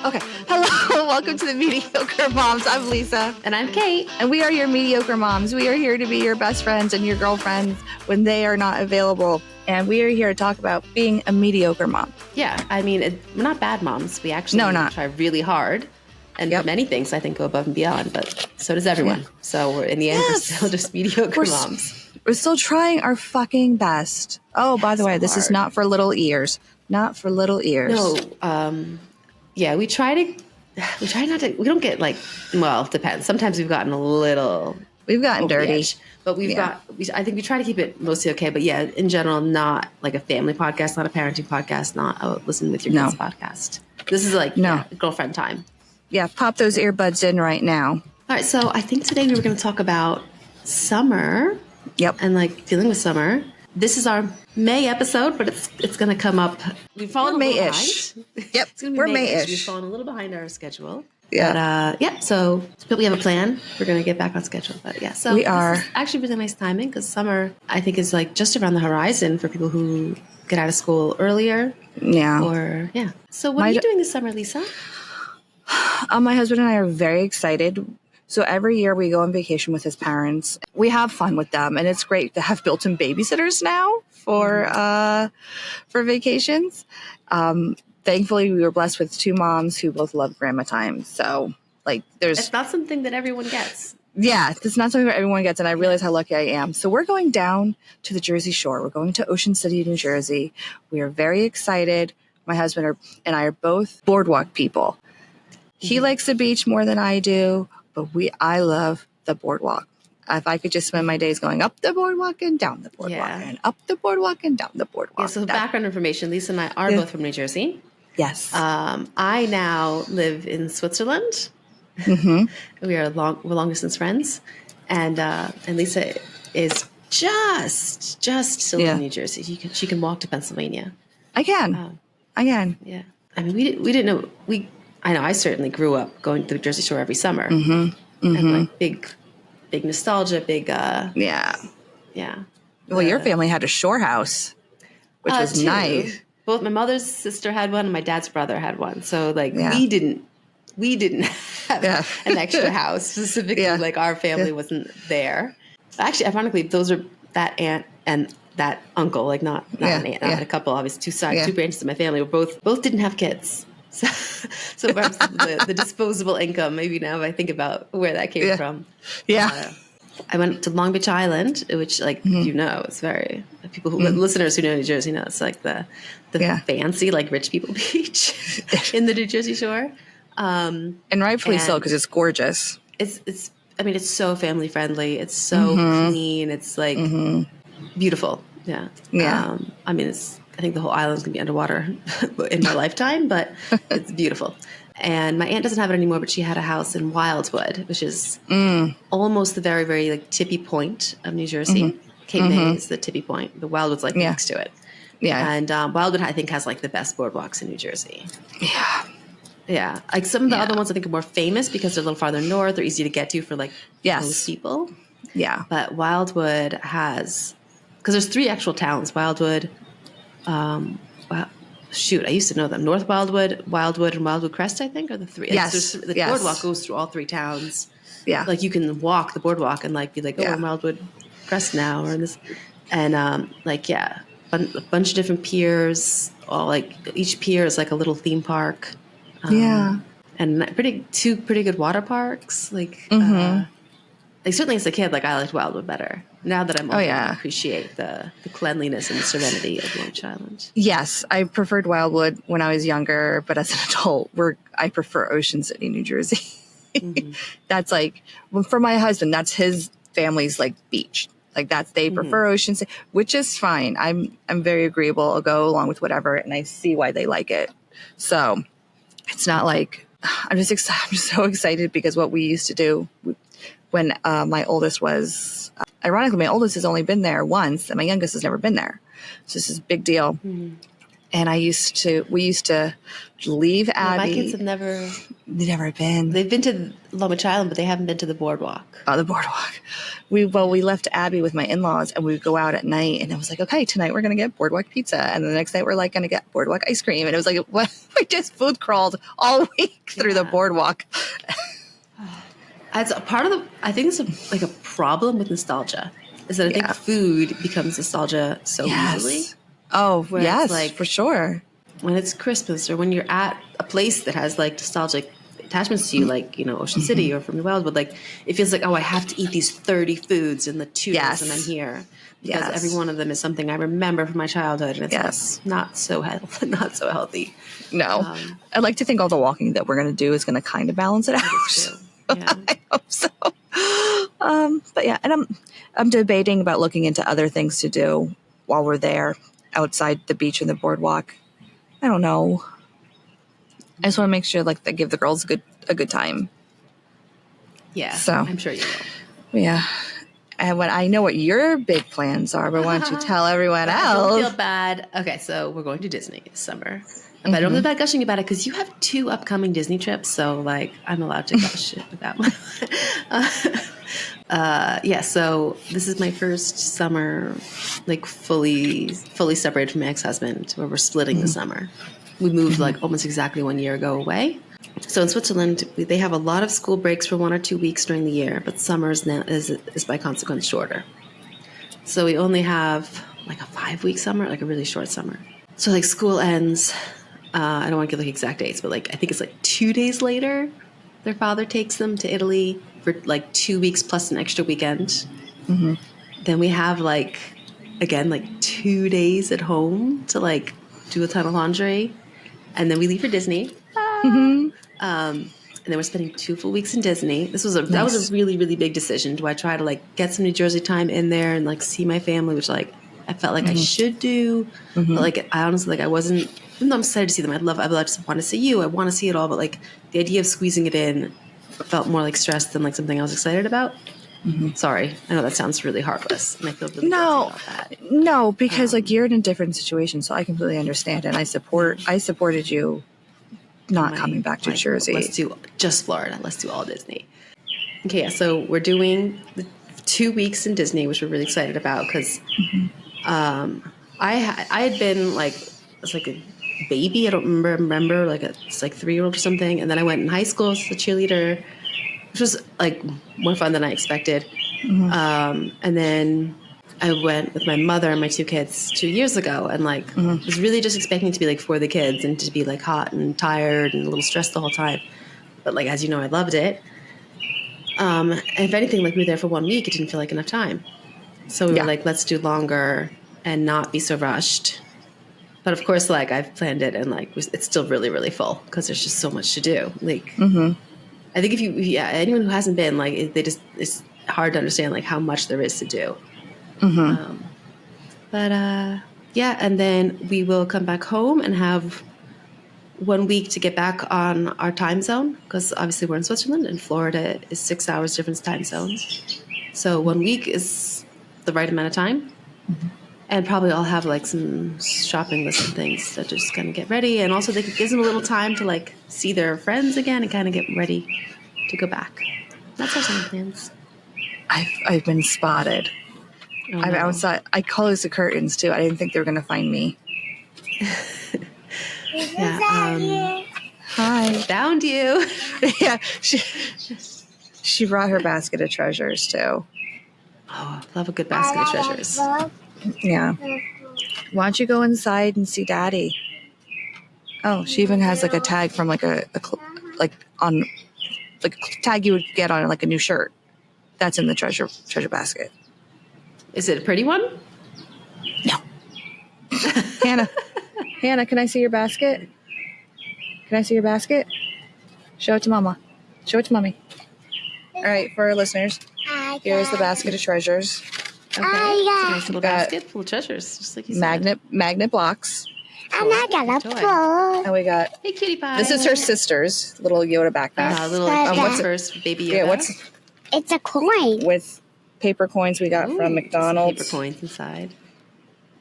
Okay. Hello. Welcome to the Mediocre Moms. I'm Lisa. And I'm Kait. And we are your mediocre moms. We are here to be your best friends and your girlfriends when they are not available. And we are here to talk about being a mediocre mom. Yeah. I mean, we're not bad moms. We actually try really hard. And many things, I think, go above and beyond. But so does everyone. Yeah. So we're, in the end, we're still just mediocre moms. We're still trying our fucking best. Oh, by the way, this is not for little ears. Not for little ears. No. Yeah, we try not to, we don't get well, it depends. Sometimes we've gotten we've gotten dirty. But I think we try to keep it mostly okay. But yeah, in general, not like a family podcast, not a parenting podcast, not listen with your kids podcast. This is girlfriend time. Yeah, pop those earbuds in right now. All right, so I think today we were going to talk about summer. Yep. And dealing with summer. This is our May episode, but it's going to come up. We've fallen a little May-ish. behind. Yep, it's gonna be we're May-ish. May-ish. We've fallen a little behind our schedule. Yeah. But but we have a plan. We're going to get back on schedule. But yeah, so we are. This is actually really nice timing because summer, I think, is just around the horizon for people who get out of school earlier. Yeah. So what are you doing this summer, Lisa? My husband and I are very excited. So every year we go on vacation with his parents. We have fun with them, and it's great to have built-in babysitters now for vacations. Thankfully, we were blessed with two moms who both love grandma time. So it's not something that everyone gets. Yeah, it's not something that everyone gets, and I realize how lucky I am. So we're going down to the Jersey Shore. We're going to Ocean City, New Jersey. We are very excited. My husband and I are both boardwalk people. He likes the beach more than I do. But I love the boardwalk. If I could just spend my days going up the boardwalk and down the boardwalk and up the boardwalk and down the boardwalk. Yeah, so background information, Lisa and I are both from New Jersey. Yes. I now live in Switzerland. Mm-hmm. We're long distance friends. And Lisa is just still in New Jersey. She can walk to Pennsylvania. I can. Yeah. I mean, we didn't know. I know I certainly grew up going to the Jersey Shore every summer. And big nostalgia, Yeah. Well, your family had a shore house, which was nice. Both my mother's sister had one and my dad's brother had one. So we didn't have an extra house specifically. Our family wasn't there. Actually, ironically, those are that aunt and that uncle, not an aunt. I had a couple, obviously two branches of my family were both didn't have kids. So perhaps the disposable income, maybe now if I think about where that came from. Yeah. I went to Long Beach Island, which it's very, people who listeners who know New Jersey know it's the fancy, rich people beach in the New Jersey Shore. And rightfully so, because it's gorgeous. It's so family friendly. It's so clean. It's beautiful. Yeah. Yeah. I think the whole island's going to be underwater in my lifetime, but it's beautiful. And my aunt doesn't have it anymore, but she had a house in Wildwood, which is almost the very, very tippy point of New Jersey. Cape May is the tippy point. The Wildwood's next to it. Yeah. And Wildwood, I think, has the best boardwalks in New Jersey. Yeah. Yeah. Some of the other ones I think are more famous because they're a little farther north. They're easy to get to for most people. Yeah. But Wildwood has, because there's three actual towns, Wildwood, I used to know them. North Wildwood, and Wildwood Crest, I think, are the three. Yes. The boardwalk goes through all three towns. Yeah. You can walk the boardwalk and be we're in Wildwood Crest now, or this, and a bunch of different piers. All each pier is a little theme park. And two pretty good water parks. Certainly as a kid, I liked Wildwood better. Now that I'm older, I appreciate the cleanliness and the serenity of Long Beach Island. Yes, I preferred Wildwood when I was younger, but as an adult, I prefer Ocean City, New Jersey. That's for my husband, that's his family's beach. They prefer Ocean City, which is fine. I'm very agreeable. I'll go along with whatever, and I see why they like it. So it's not I'm just so excited because what we used to do when my oldest was, ironically, my oldest has only been there once and my youngest has never been there. So this is a big deal. And we used to leave Abby. My kids have never been. They've been to Long Island, but they haven't been to the boardwalk. Oh, the boardwalk. We left Abby with my in-laws, and we would go out at night, and it was like, okay, tonight we're going to get boardwalk pizza. And the next night we're like going to get boardwalk ice cream. And it was like, what? We just food crawled all week through the boardwalk. As a part of I think it's like a problem with nostalgia is that I think food becomes nostalgia so easily. Oh, yes, like, for sure. When it's Christmas or when you're at a place that has like nostalgic attachments to you, like, you know, Ocean City or from your Wildwood, like it feels like, oh, I have to eat these 30 foods in the 2 days and I'm here. Because every one of them is something I remember from my childhood. And it's like not so healthy. No. I'd like to think all the walking that we're going to do is going to kind of balance it out. Yeah. I hope so. But yeah, and I'm debating about looking into other things to do while we're there outside the beach and the boardwalk. I don't know. I just want to make sure like they give the girls a good time. Yeah. So I'm sure you will. Yeah. And when I know what your big plans are, but why don't you tell everyone else? Don't feel bad. Okay, so we're going to Disney this summer. But I don't feel bad gushing about it because you have 2 upcoming Disney trips, so like I'm allowed to gush about one. So this is my first summer, like fully separated from my ex-husband, where we're splitting the summer. We moved like almost exactly 1 year ago away. So in Switzerland, they have a lot of school breaks for 1 or 2 weeks during the year, but summer is by consequence shorter. So we only have like a 5-week summer, like a really short summer. So like school ends. I don't want to give like exact dates, but like I think it's like 2 days later, their father takes them to Italy for like 2 weeks plus an extra weekend. Then we have like 2 days at home to like do a ton of laundry, and then we leave for Disney. And then we're spending 2 full weeks in Disney. That was a really, really big decision. Do I try to like get some New Jersey time in there and like see my family, which like I felt like I should do, but like I honestly like I wasn't. Even though I'm excited to see them, I just want to see you. I want to see it all, but like the idea of squeezing it in felt more like stress than like something I was excited about. Sorry, I know that sounds really heartless, and I feel really guilty about that. No, because like you're in a different situation, so I completely understand, and I supported you not coming back to Jersey. Let's do just Florida. Let's do all Disney. Okay, yeah. So we're doing the 2 weeks in Disney, which we're really excited about because I had been like as like a baby. I don't remember like it's like 3-year-old or something, and then I went in high school as a cheerleader, which was like more fun than I expected. And then I went with my mother and my 2 kids 2 years ago, and like was really just expecting to be like for the kids and to be like hot and tired and a little stressed the whole time. But like as you know, I loved it. And if anything, like we were there for 1 week, it didn't feel like enough time. So we were like, let's do longer and not be so rushed. But of course, like I've planned it, and like it's still really, really full because there's just so much to do. Like, I think if anyone who hasn't been, like, it's hard to understand like how much there is to do. And then we will come back home and have 1 week to get back on our time zone because obviously we're in Switzerland and Florida is 6 hours difference time zones. So 1 week is the right amount of time. And probably I'll have like some shopping lists and things that just kind of get ready. And also they could give them a little time to like see their friends again and kind of get ready to go back. That's our summer plans. I've been spotted. Oh, I'm outside. I closed the curtains too. I didn't think they were going to find me. Hi. Found you. Yeah. She brought her basket of treasures too. Oh, love a good basket of treasures. Yeah. Why don't you go inside and see Daddy? Oh, she even has like a tag from like a tag you would get on like a new shirt. That's in the treasure basket. Is it a pretty one? No. Hannah, can I see your basket? Can I see your basket? Show it to Mama. Show it to Mommy. All right, for our listeners, here's the basket of treasures. Okay. It's a nice little basket full of treasures, just like you said. Magnet blocks. And I got a ball. And we got... Hey, cutie pie. This is her sister's little Yoda backpack. What's first baby Yoda? Yeah, it's a coin. With paper coins we got from McDonald's. Paper coins inside.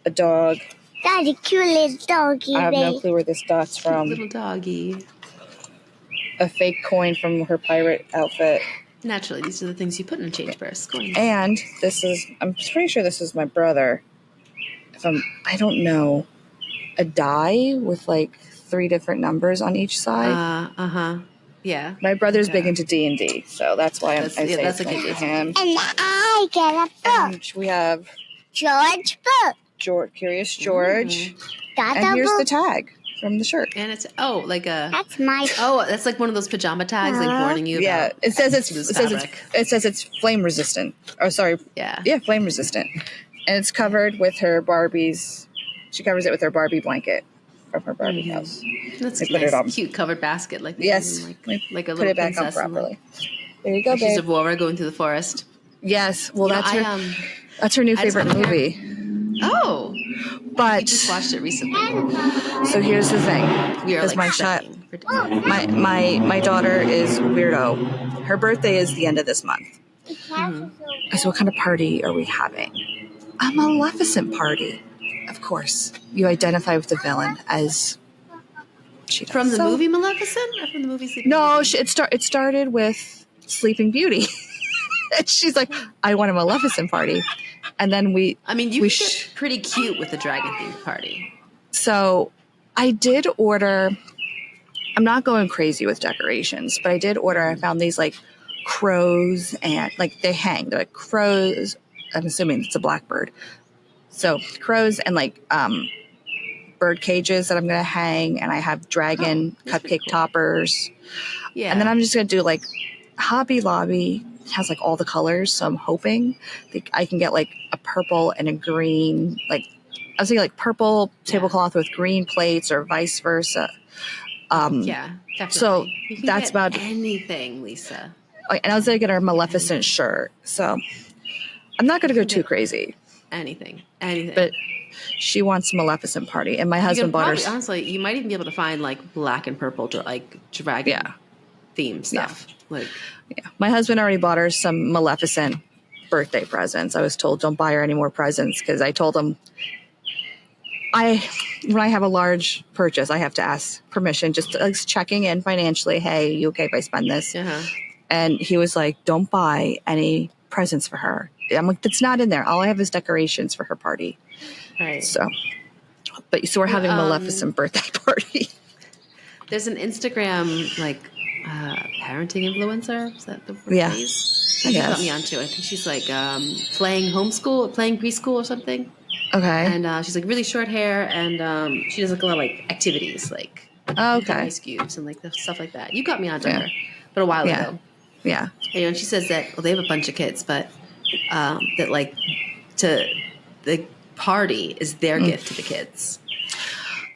A dog. That's a cute little doggy. I have no clue where this dot's from. Little doggy. A fake coin from her pirate outfit. Naturally, these are the things you put in a change purse. Coins. And I'm pretty sure this is my brother. I don't know, a die with like 3 different numbers on each side. Yeah. My brother's big into D&D, so that's why I say it's going to be him. And I get a book. And we have George book. Curious George. Got And a here's book. the tag from the shirt. And it's like a. That's my. That's like one of those pajama tags, like warning you. Yeah, about it says it's flame resistant. Oh, sorry. Yeah, flame resistant, and it's covered with her Barbies. She covers it with her Barbie blanket from her Barbie house. That's Put nice. it on. Cute covered basket, like yes, like a put little it back on princess. properly. There you go, babe. She's Aurora going through the forest. Yes, well, that's her new favorite movie. Oh, but we just watched it recently. So here's the thing: we are my daughter is weirdo. Her birthday is the end of this month. So what kind of party are we having? A Maleficent party. Of course, you identify with the villain as she does. From the movie Maleficent, or from the movie Sleeping No, Beauty? it started with Sleeping Beauty. And she's like, I want a Maleficent party. And then you get pretty cute with the dragon themed party. So I did order, I'm not going crazy with decorations, but I did order, I found these like crows and like they hang. They're like crows. I'm assuming it's a blackbird. So crows and like bird cages that I'm going to hang. And I have dragon cupcake toppers. Yeah. And then I'm just going to do like Hobby Lobby. Has like all the colors, so I'm hoping that I can get like a purple and a green, like I was thinking like purple tablecloth with green plates or vice versa. Definitely. So you can that's get about anything, Lisa. And I was gonna get her Maleficent shirt, so I'm not gonna go too crazy. Anything, but she wants Maleficent party, and my husband bought her. Honestly, you might even be able to find like black and purple, like dragon theme stuff. My husband already bought her some Maleficent birthday presents. I was told don't buy her any more presents because I told him when I have a large purchase, I have to ask permission, just checking in financially. Hey, you okay if I spend this? And he was like, don't buy any presents for her. I'm like, that's not in there. All I have is decorations for her party. Right. So we're having Maleficent birthday party. There's an Instagram like parenting influencer. Is that the word? Yeah. She got me onto it. I think she's like playing preschool or something. Okay. And she's like really short hair, and she does like a lot of like activities, like ice cubes and like stuff like that. You got me onto her, but a while ago. Yeah. And she says that they have a bunch of kids, but that like the party is their gift to the kids.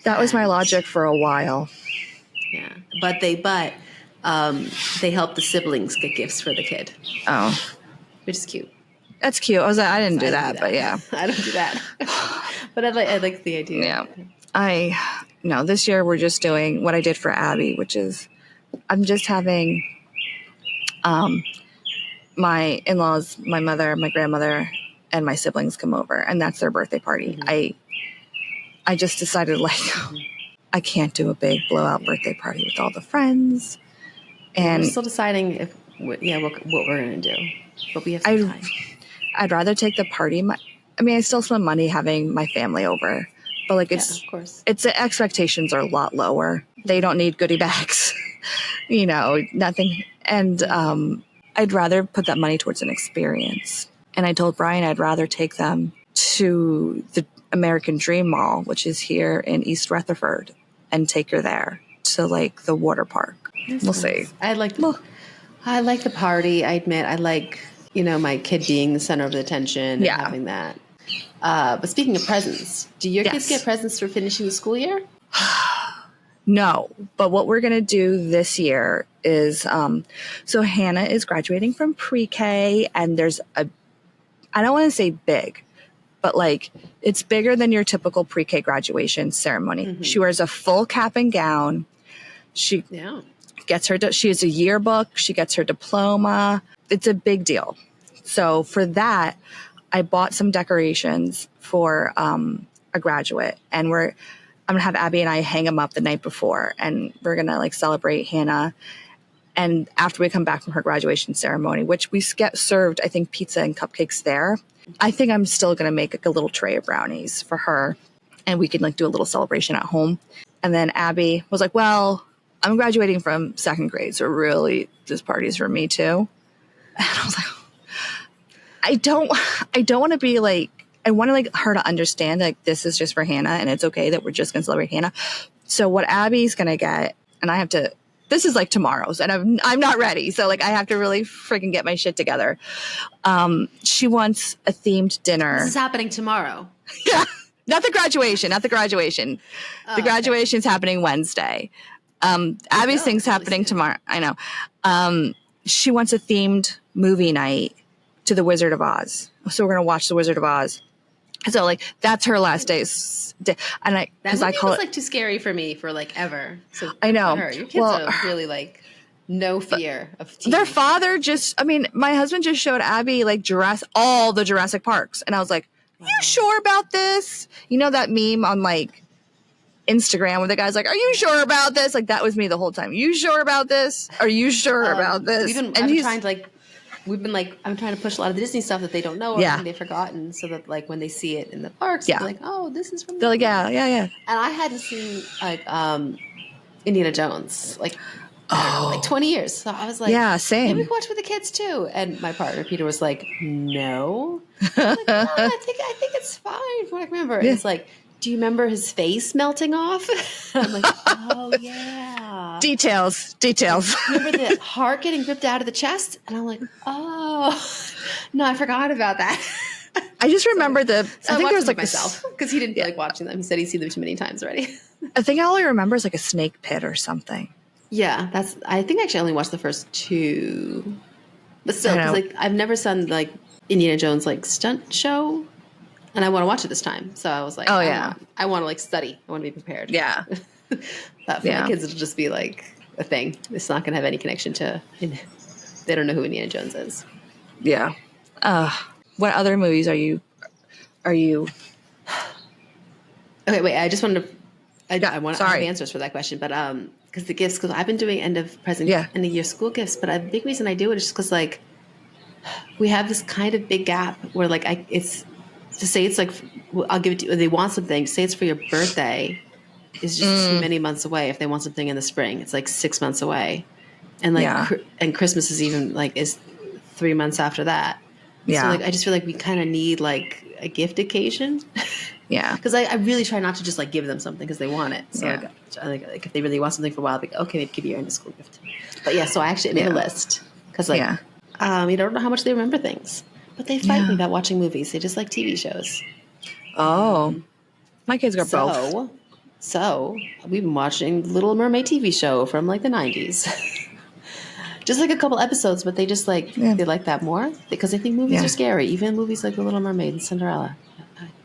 That was my logic for a while. Yeah, but they help the siblings get gifts for the kid. Oh, which is cute. That's cute. I didn't do that, but yeah, I don't do that. But I like the idea. Yeah, this year we're just doing what I did for Abby, which is I'm just having my in-laws, my mother, my grandmother, and my siblings come over, and that's their birthday party. Mm-hmm. I just decided I can't do a big blowout birthday party with all the friends. And we're still deciding what we're going to do. But we have some time. I'd rather take the party. I still spend money having my family over. But of course. The expectations are a lot lower. They don't need goodie bags. Nothing. And I'd rather put that money towards an experience. And I told Brian I'd rather take them to the American Dream Mall, which is here in East Rutherford, and take her there to the water park. We'll see. I like the party. I admit I like my kid being the center of the attention and having that. But speaking of presents, do your kids get presents for finishing the school year? No, but what we're going to do this year is so Hannah is graduating from pre-K, and there's I don't want to say big, but it's bigger than your typical pre-K graduation ceremony. Mm-hmm. She wears a full cap and gown. She gets she has a yearbook. She gets her diploma. It's a big deal. So for that, I bought some decorations for a graduate, and I'm going to have Abby and I hang them up the night before, and we're going to like celebrate Hannah. And after we come back from her graduation ceremony, which we get served, I think, pizza and cupcakes there. I think I'm still going to make like a little tray of brownies for her, and we can like do a little celebration at home. And then Abby was like, well, I'm graduating from second grade, so really this party's for me too. And I was like, I don't want to be like, I want to like her to understand like this is just for Hannah and it's okay that we're just going to celebrate Hannah. So what Abby's going to get, and I have to, this is like tomorrow's, and I'm not ready. So like I have to really freaking get my shit together. She wants a themed dinner. This is happening tomorrow. Yeah. Not the graduation. Oh, the graduation's happening Wednesday. Abby's thing's happening tomorrow. I know. She wants a themed movie night to the Wizard of Oz. So we're going to watch the Wizard of Oz. So like that's her last day. And I call was it like too scary for me for like ever. So I know. Your kids are really like no fear of TV. Their father my husband just showed Abby like all the Jurassic Parks. And I was like, you sure about this? You know that meme on like Instagram where the guy's like, are you sure about this? Like that was me the whole time. You sure about this? Are you sure about this? I'm trying to push a lot of the Disney stuff that they don't know or they've forgotten, so that like when they see it in the parks, they're like, oh, this is from. They're like, yeah. And I hadn't seen like Indiana Jones like. Like 20 years. So I was like, yeah, same. Maybe we can watch with the kids too. And my partner Peter was like, no. I was like, no, I think it's fine from what I remember. And it's like, do you remember his face melting off? I'm like, oh yeah. Details. Remember the heart getting ripped out of the chest? And I'm like, oh no, I forgot about that. I just remember I think there was like myself because he didn't feel like watching them. He said he's seen them too many times already. I think all I remember is like a snake pit or something. Yeah, I think actually I only watched the first two, but still, like I've never seen like Indiana Jones like stunt show, and I want to watch it this time. So I was like, I want to like study. I want to be prepared. Yeah, but for my kids, it'll just be like a thing. It's not going to have any connection to. They don't know who Indiana Jones is. Yeah. What other movies are you? Okay, wait. I just wanted to. I want to have answers for that question, but because I've been doing end of year school gifts, but a big reason I do it is just because like we have this kind of big gap where like it's to say it's like I'll give it to you. They want something, say it's for your birthday, is just too many months away. If they want something in the spring, it's like 6 months away, and like and Christmas is even like is 3 months after that. Yeah, so like I just feel like we kind of need like a gift occasion. Yeah, because I really try not to just like give them something because they want it. So like if they really want something for a while, I'll be like, okay, maybe give you your end of school gift. But yeah, so I actually made a list because like you don't know how much they remember things, but they fight me about watching movies. They just like TV shows. Oh, my kids got both. So we've been watching Little Mermaid TV show from like the 90s. Just like a couple episodes, but they just like they like that more because they think movies are scary. Even movies like The Little Mermaid and Cinderella.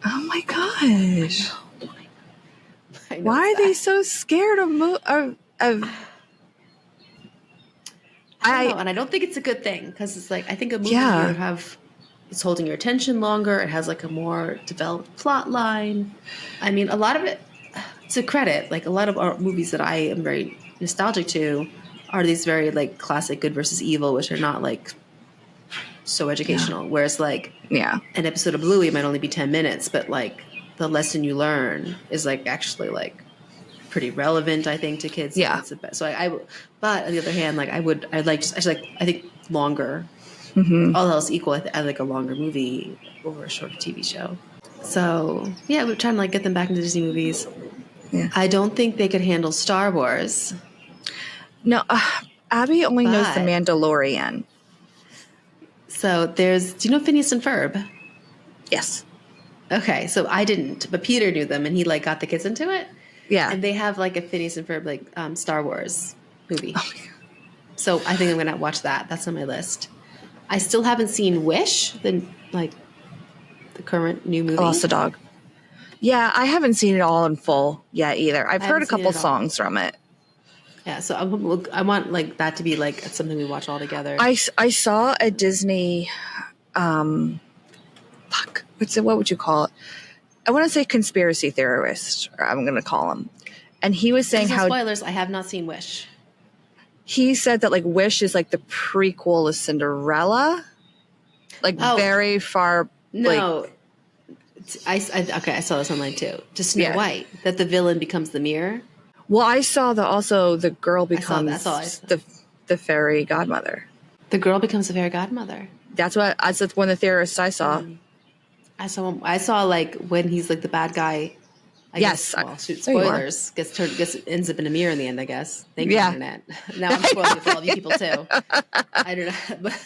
Oh my gosh! Why are they so scared of? I don't know, and I don't think it's a good thing because it's like I think a movie it's holding your attention longer. It has like a more developed plot line. I mean, a lot of it to credit, like a lot of our movies that I am very nostalgic to are these very like classic good versus evil, which are not like so educational. Whereas like an episode of Bluey might only be 10 minutes, but like the lesson you learn is like actually like pretty relevant, I think, to kids. Yeah. So but on the other hand, like I think longer. Mm-hmm. All else equal, I like a longer movie over a shorter TV show. So yeah, we're trying to like get them back into Disney movies. Yeah. I don't think they could handle Star Wars. No, Abby only knows The Mandalorian. So do you know Phineas and Ferb? Yes. Okay, so I didn't, but Peter knew them, and he like got the kids into it. Yeah. And they have like a Phineas and Ferb like Star Wars movie. Oh my God. So I think I'm gonna watch that. That's on my list. I still haven't seen Wish, the current new movie. I Lost a Dog. Yeah, I haven't seen it all in full yet either. I've heard a couple songs from it. Yeah, so I want like that to be like something we watch all together. I saw a Disney, what would you call it? I want to say conspiracy theorist, or I'm going to call him. And he was saying how spoilers, I have not seen Wish. He said that like Wish is like the prequel to Cinderella. Like very far. No. I saw this online too. Just Snow White, that the villain becomes the mirror. Well, I saw that also the girl becomes the fairy godmother. The girl becomes the fairy godmother. That's one of the theorists I saw. I saw like when he's like the bad guy. Spoilers. Ends up in a mirror in the end, I guess. Thank you, Internet. Now I'm spoiling it for all of you people too. I don't know. But,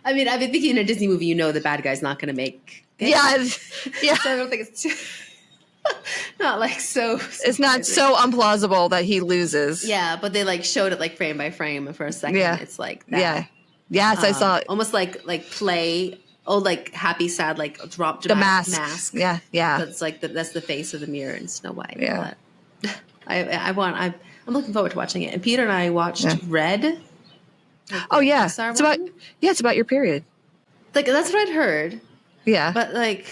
I mean, I've been thinking in a Disney movie, the bad guy's not going to make it. Yeah. So I don't think it's not like so. It's not so implausible that he loses. Yeah, but they like showed it like frame by frame, and for a second, it's like that. Yeah. Yes, I saw it. Almost like play. Oh, like happy, sad, like drop the mask. Yeah. That's like that's the face of the mirror in Snow White. Yeah. I'm looking forward to watching it. And Peter and I watched Red. Like it's about your period. Like that's what I'd heard. Yeah. But like,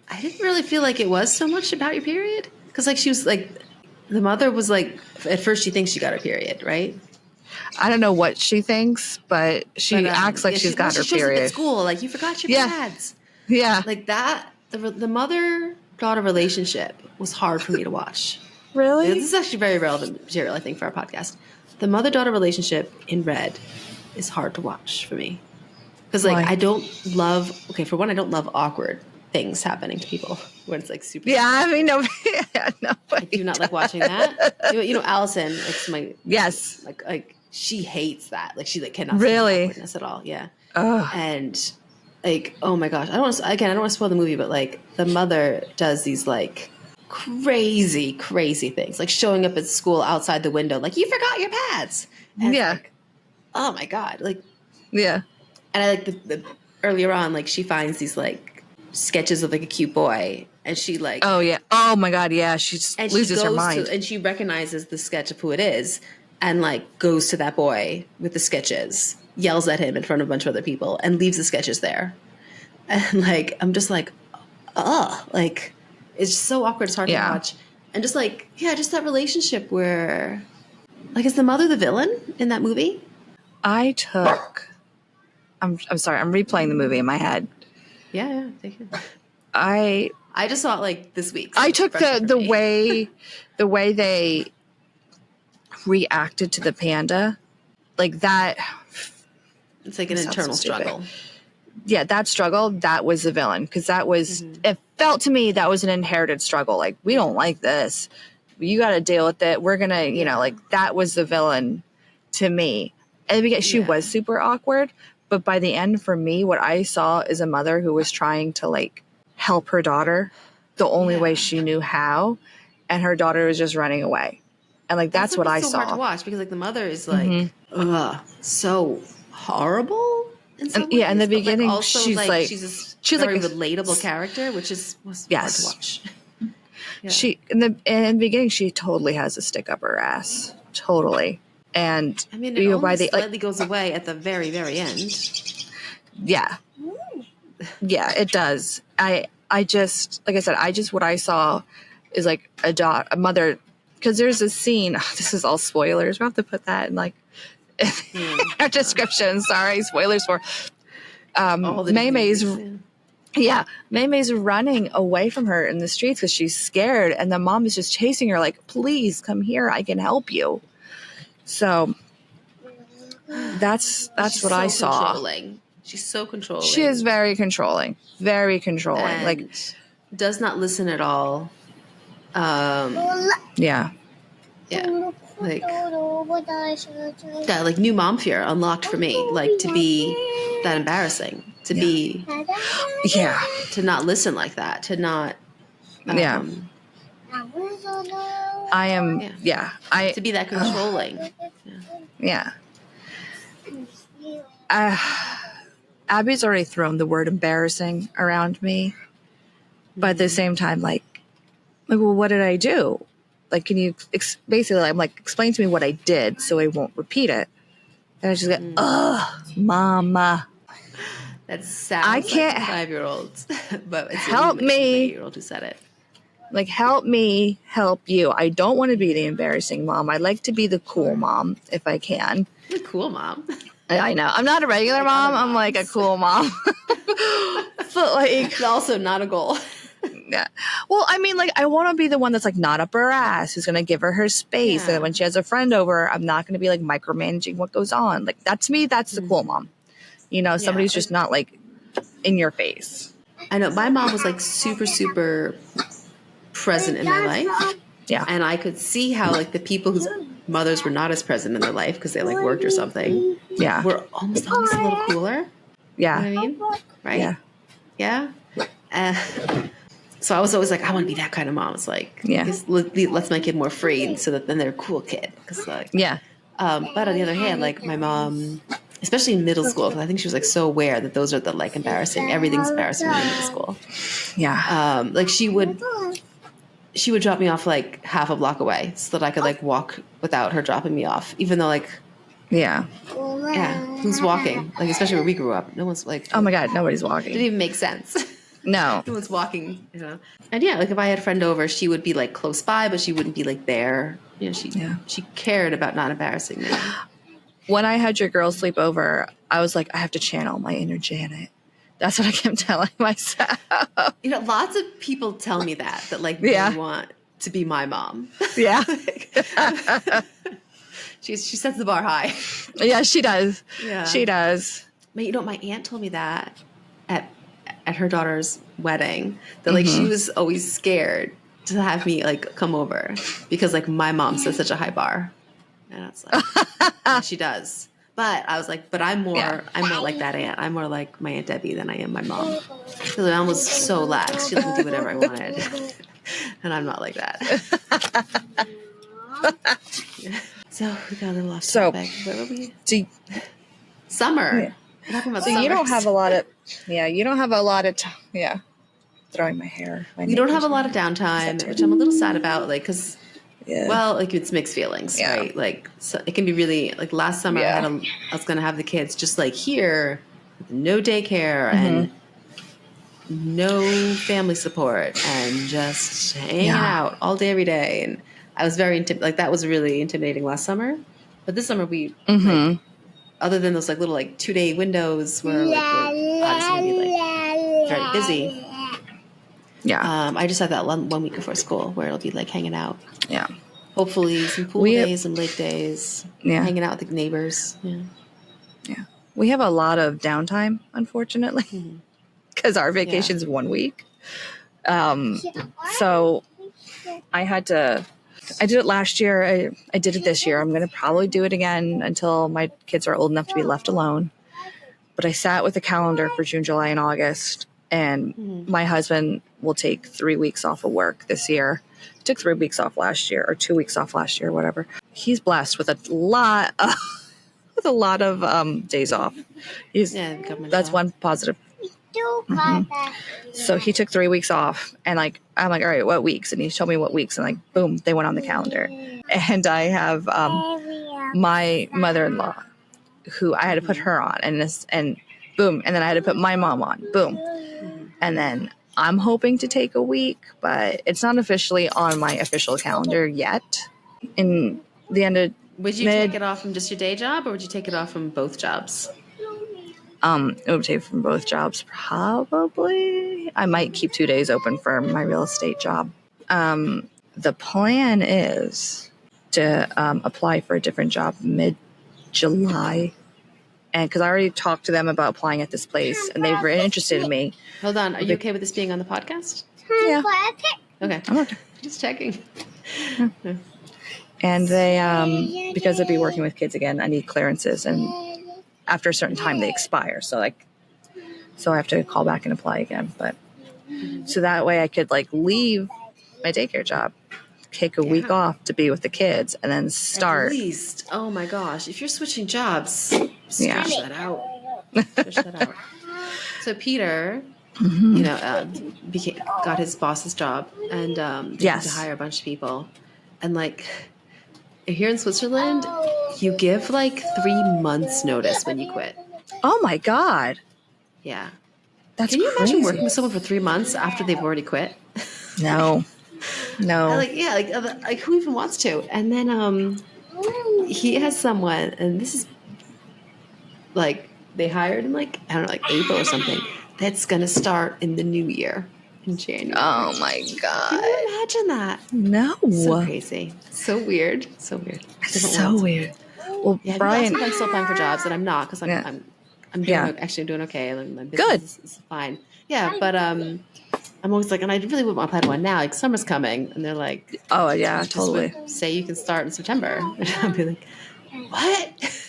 I didn't really feel like it was so much about your period because like she was like, the mother was like, at first she thinks she got her period, right? I don't know what she thinks, but she acts like she's got her period. At school, like you forgot your pads. Yeah, like that. The mother-daughter relationship was hard for me to watch. Really, this is actually very relevant material, I think, for our podcast. The mother-daughter relationship in Red is hard to watch for me because, like, I don't love. Okay, for one, I don't love awkward things happening to people when it's like super. Yeah, I mean, no, I do not like watching that. Allison, like like she hates that. Like she cannot stand awkwardness at all. Yeah. And like, oh my gosh, I don't want to spoil the movie, but like the mother does these like crazy things, like showing up at school outside the window, like you forgot your pads. And like, oh my God, like yeah. And I like the earlier on, like she finds these like sketches of like a cute boy, and she like oh my God, she just loses her mind, and she recognizes the sketch of who it is. And like goes to that boy with the sketches, yells at him in front of a bunch of other people, and leaves the sketches there. And like I'm just like, like it's just so awkward. It's hard to watch. And just like just that relationship where, like, is the mother the villain in that movie? I'm sorry, I'm replaying the movie in my head. Yeah, take it. I just saw it like this week. So I took the way they reacted to the panda, like that. It's like an internal struggle. Yeah, that struggle, that was the villain, because that was it felt to me that was an inherited struggle. Like, we don't like this, you got to deal with it, we're gonna like that was the villain to me. And because she was super awkward, but by the end, for me, what I saw is a mother who was trying to like help her daughter the only way she knew how, and her daughter was just running away. And like that's what I saw. It's so hard to watch because like the mother is like so horrible in some ways. In the beginning, also, she's like she's very relatable character, which was hard to watch. She in the beginning, she totally has a stick up her ass, totally. And I mean, it only slightly goes away at the very, very end. Yeah, it does. I just, like I said, what I saw is like a mother. Because there's a scene, this is all spoilers, we'll have to put that in like our description. Sorry, spoilers for Maymay's running away from her in the streets because she's scared, and the mom is just chasing her like, please come here, I can help you. So that's what I saw. Controlling. She's so controlling. She is very controlling. Very controlling. And like does not listen at all. Yeah. Like that, like new mom fear unlocked for me. Like to be that embarrassing, to be, to not listen like that, to not, I am, to be that controlling. Abby's already thrown the word embarrassing around me, but at the same time, like, well, what did I do? Like, can you basically, I'm like, explain to me what I did so I won't repeat it. And I just get, mama. That sounds I can't, like a 5-year-old, but it's help an me. 8-year-old who said it. Like, help me help you. I don't want to be the embarrassing mom. I like to be the cool mom if I can. The cool mom. I know. I'm not a regular mom. I'm like a cool mom. But like, also not a goal. Yeah. Well, I mean, like, I want to be the one that's like not up her ass, who's going to give her space. Yeah. And when she has a friend over, I'm not going to be like micromanaging what goes on. Like, that to me, that's the cool mom. You know, somebody's just not like in your face. I know. My mom was like super, super present in my life. Yeah. And I could see how like the people whose mothers were not as present in their life because they like worked or something. Yeah. Were almost always a little cooler. Yeah. You know what I mean? Right? Yeah. So I was always like, I want to be that kind of mom. It's like, lets my kid more free so that then they're a cool kid. Cause like, but on the other hand, like my mom, especially in middle school, I think she was like so aware that those are the like embarrassing, everything's embarrassing in middle school. Yeah. Like she would drop me off like half a block away so that I could like walk without her dropping me off, even though like, who's walking? Like, especially where we grew up. No one's like, oh my God, nobody's walking. It didn't even make sense. No. No one's walking, you know. And yeah, like if I had a friend over, she would be like close by, but she wouldn't be like there. You know, she cared about not embarrassing me. When I had your girls sleep over, I was like, I have to channel my inner Janet. That's what I kept telling myself. You know, lots of people tell me that like they want to be my mom. Yeah. She sets the bar high. Yeah, she does. Yeah. She does. But you know, my aunt told me that at her daughter's wedding, that like she was always scared to have me like come over because like my mom set such a high bar. And it's like, yeah, she does. But I was like, but I'm more like that aunt. I'm more like my Aunt Debbie than I am my mom. Because my mom was so lax. She let me do whatever I wanted. And I'm not like that. So we got a little off topic. Where were we? Summer. Yeah. We're talking about so summer. You don't have a lot of throwing my hair. We don't have a lot of downtime, which I'm a little sad about, like, because, well, like, it's mixed feelings, right? Like, so it can be really, like, last summer I was going to have the kids just, like, here, no daycare and no family support and just hanging out all day, every day. And I was very, that was really intimidating last summer. But this summer we, like, other than those, like, little, like, 2-day windows where, like, we're obviously going to be, like, very busy. Yeah. I just had that 1 week before school where it'll be like hanging out. Yeah. Hopefully some pool days and lake days. Yeah. Hanging out with the neighbors. Yeah. Yeah. We have a lot of downtime, unfortunately, because our vacation's 1 week. So I did it last year. I did it this year. I'm going to probably do it again until my kids are old enough to be left alone. But I sat with a calendar for June, July, and August. And my husband will take 3 weeks off of work this year. He took 3 weeks off last year, or 2 weeks off last year, whatever. He's blessed with a lot of days off. That's one positive. So he took 3 weeks off, and like I'm like, all right, what weeks? And he told me what weeks, and like boom, they went on the calendar. And I have my mother-in-law, who I had to put her on, and boom, and then I had to put my mom on, boom. And then I'm hoping to take a week, but it's not officially on my official calendar yet. In the end of would you take it off from just your day job, or would you take it off from both jobs? It would take from both jobs, probably. I might keep 2 days open for my real estate job. The plan is to apply for a different job mid-July. And because I already talked to them about applying at this place, and they were interested in me. Hold on. Are you okay with this being on the podcast? Yeah. Okay. I'm okay. Just checking. Yeah. And they, because I'd be working with kids again, I need clearances. And after a certain time, they expire. So I have to call back and apply again. But so that way I could like leave my daycare job, take a week off to be with the kids, and then start. At least. Oh my gosh. If you're switching jobs, stretch that out. Stretch that out. So Peter, you know, got his boss's job and to hire a bunch of people. And like here in Switzerland, you give like 3 months notice when you quit. Oh my God. Yeah. Can you imagine working with someone for 3 months after they've already quit? No. Like who even wants to? And then he has someone, and this is like they hired him like I don't know, like April or something. That's gonna start in the new year in January. Oh my God! Can you imagine that? No. So crazy. So weird. So weird. So weird. Well, yeah, Brian, I'm still applying for jobs, and I'm not because I'm doing okay, and my business is fine. Yeah, but I'm always like, and I really wouldn't want to apply to one now. Like summer's coming, and they're like, oh yeah, totally. Say you can start in September, and I'll be like, what?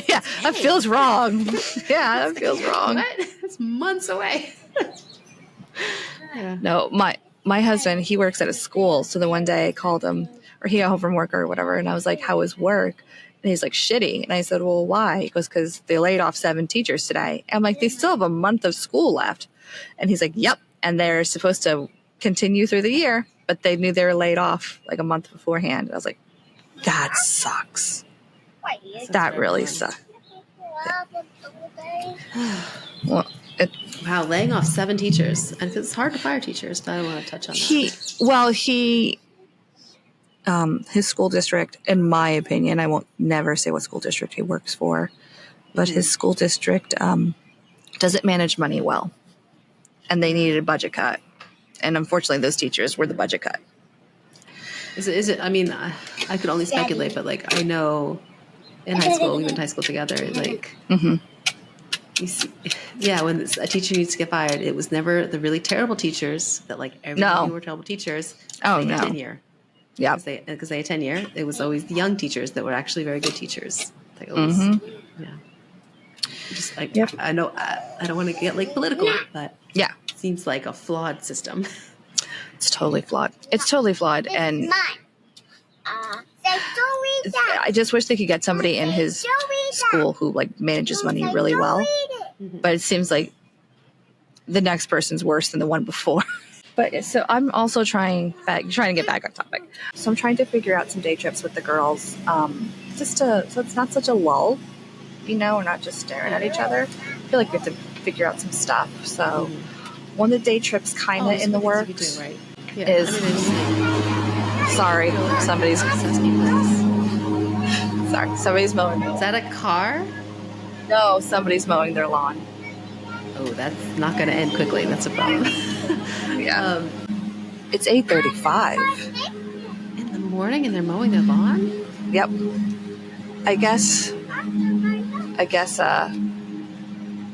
Yeah, that feels wrong. Yeah, that feels wrong. What? It's months away. Yeah. No, my husband, he works at a school. So the one day I called him, or he got home from work or whatever, and I was like, how was work? And he's like, shitty. And I said, well, why? He goes, because they laid off 7 teachers today. And I'm like, they still have a month of school left. And he's like, yep. And they're supposed to continue through the year, but they knew they were laid off like a month beforehand. And I was like, that sucks. That really sucks. Well, wow, laying off 7 teachers, and it's hard to fire teachers, but I don't want to touch on that. His school district, in my opinion, I won't never say what school district he works for, but his school district doesn't manage money well, and they needed a budget cut, and unfortunately, those teachers were the budget cut. Is it? I mean, I could only speculate, but like I know. In high school, we went to high school together. Like, you see, yeah, when a teacher needs to get fired, it was never the really terrible teachers that like everyone knew were terrible teachers. Oh, they no. had tenure. Yeah, because they had tenure. It was always the young teachers that were actually very good teachers. Like, just like I know I don't want to get like political, but it seems like a flawed system. It's totally flawed. And I just wish they could get somebody in his school who like manages money really well. But it seems like the next person's worse than the one before. But so I'm also trying to get back on topic. So I'm trying to figure out some day trips with the girls, so it's not such a lull, we're not just staring at each other. I feel like we have to figure out some stuff. So one of the day trips kind of in the works is. Sorry, somebody's mowing. Is that a car? No, somebody's mowing their lawn. Oh, that's not going to end quickly. That's a problem. Yeah. It's 8:35 in the morning, and they're mowing their lawn. Yep. I guess.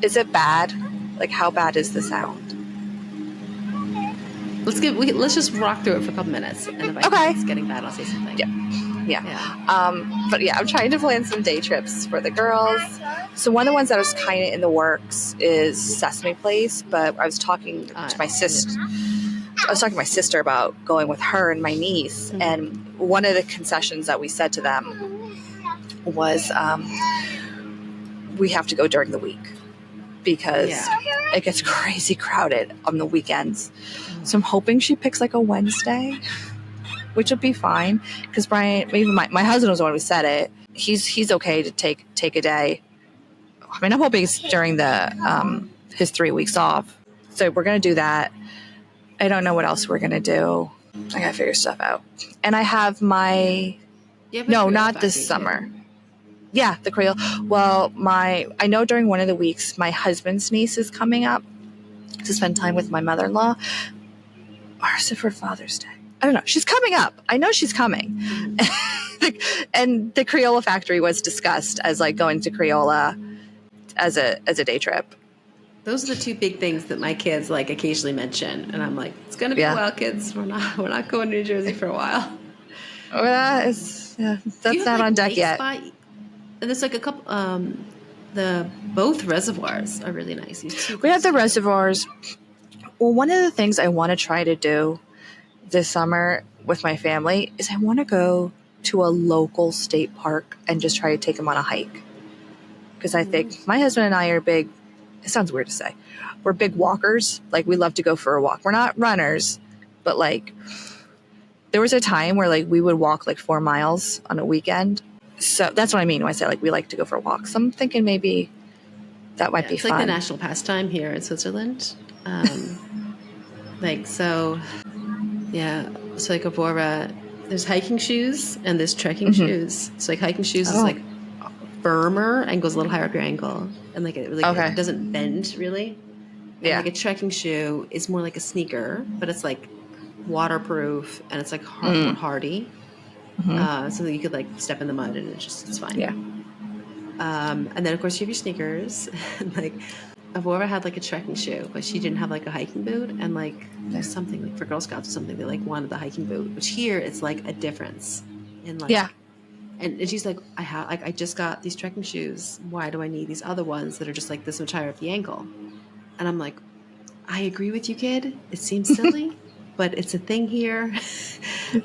Is it bad? Like, how bad is the sound? Let's just rock through it for a couple minutes, and if I think it's getting bad, I'll say something. Yeah. But yeah, I'm trying to plan some day trips for the girls. So one of the ones that was kind of in the works is Sesame Place, but I was talking to my sister. I was talking to my sister about going with her and my niece, and one of the concessions that we said to them was we have to go during the week because it gets crazy crowded on the weekends. So I'm hoping she picks like a Wednesday, which would be fine because Brian, even my husband was the one who said it. He's okay to take a day. I mean, I'm hoping it's during the his 3 weeks off. So we're gonna do that. I don't know what else we're gonna do. I gotta figure stuff out. And I have my not this summer. Yeah, the Creole. Well, I know during one of the weeks my husband's niece is coming up to spend time with my mother-in-law. Or is it for Father's Day? I don't know. She's coming up. I know she's coming. And the Crayola Factory was discussed as like going to Crayola as a day trip. Those are the 2 big things that my kids like occasionally mention, and I'm like, it's gonna be a while, kids. We're not going to New Jersey for a while. Well, that's not on deck yet. And there's like a couple. Both reservoirs are really nice. We have the reservoirs. Well, one of the things I want to try to do this summer with my family is I want to go to a local state park and just try to take them on a hike. Because I think my husband and I are big, it sounds weird to say, we're big walkers. Like, we love to go for a walk. We're not runners, but like, there was a time where like we would walk like 4 miles on a weekend. So that's what I mean when I say like we like to go for walks. So I'm thinking maybe That might be it's fun. like the national pastime here in Switzerland. Like, so, yeah. So like Avora, there's hiking shoes and there's trekking shoes. So like hiking shoes is like firmer and goes a little higher up your ankle. And like it doesn't bend really. And like a trekking shoe is more like a sneaker, but it's like waterproof and it's like more hardy. So that you could like step in the mud and it's fine. Yeah. And then of course you have your sneakers. And like Avora had like a trekking shoe, but she didn't have like a hiking boot. And like there's something like for Girl Scouts or something, they like wanted the hiking boot, which here it's like a difference in like and she's like, I just got these trekking shoes. Why do I need these other ones that are just like this much higher up the ankle? And I'm like, I agree with you, kid. It seems silly, but it's a thing here.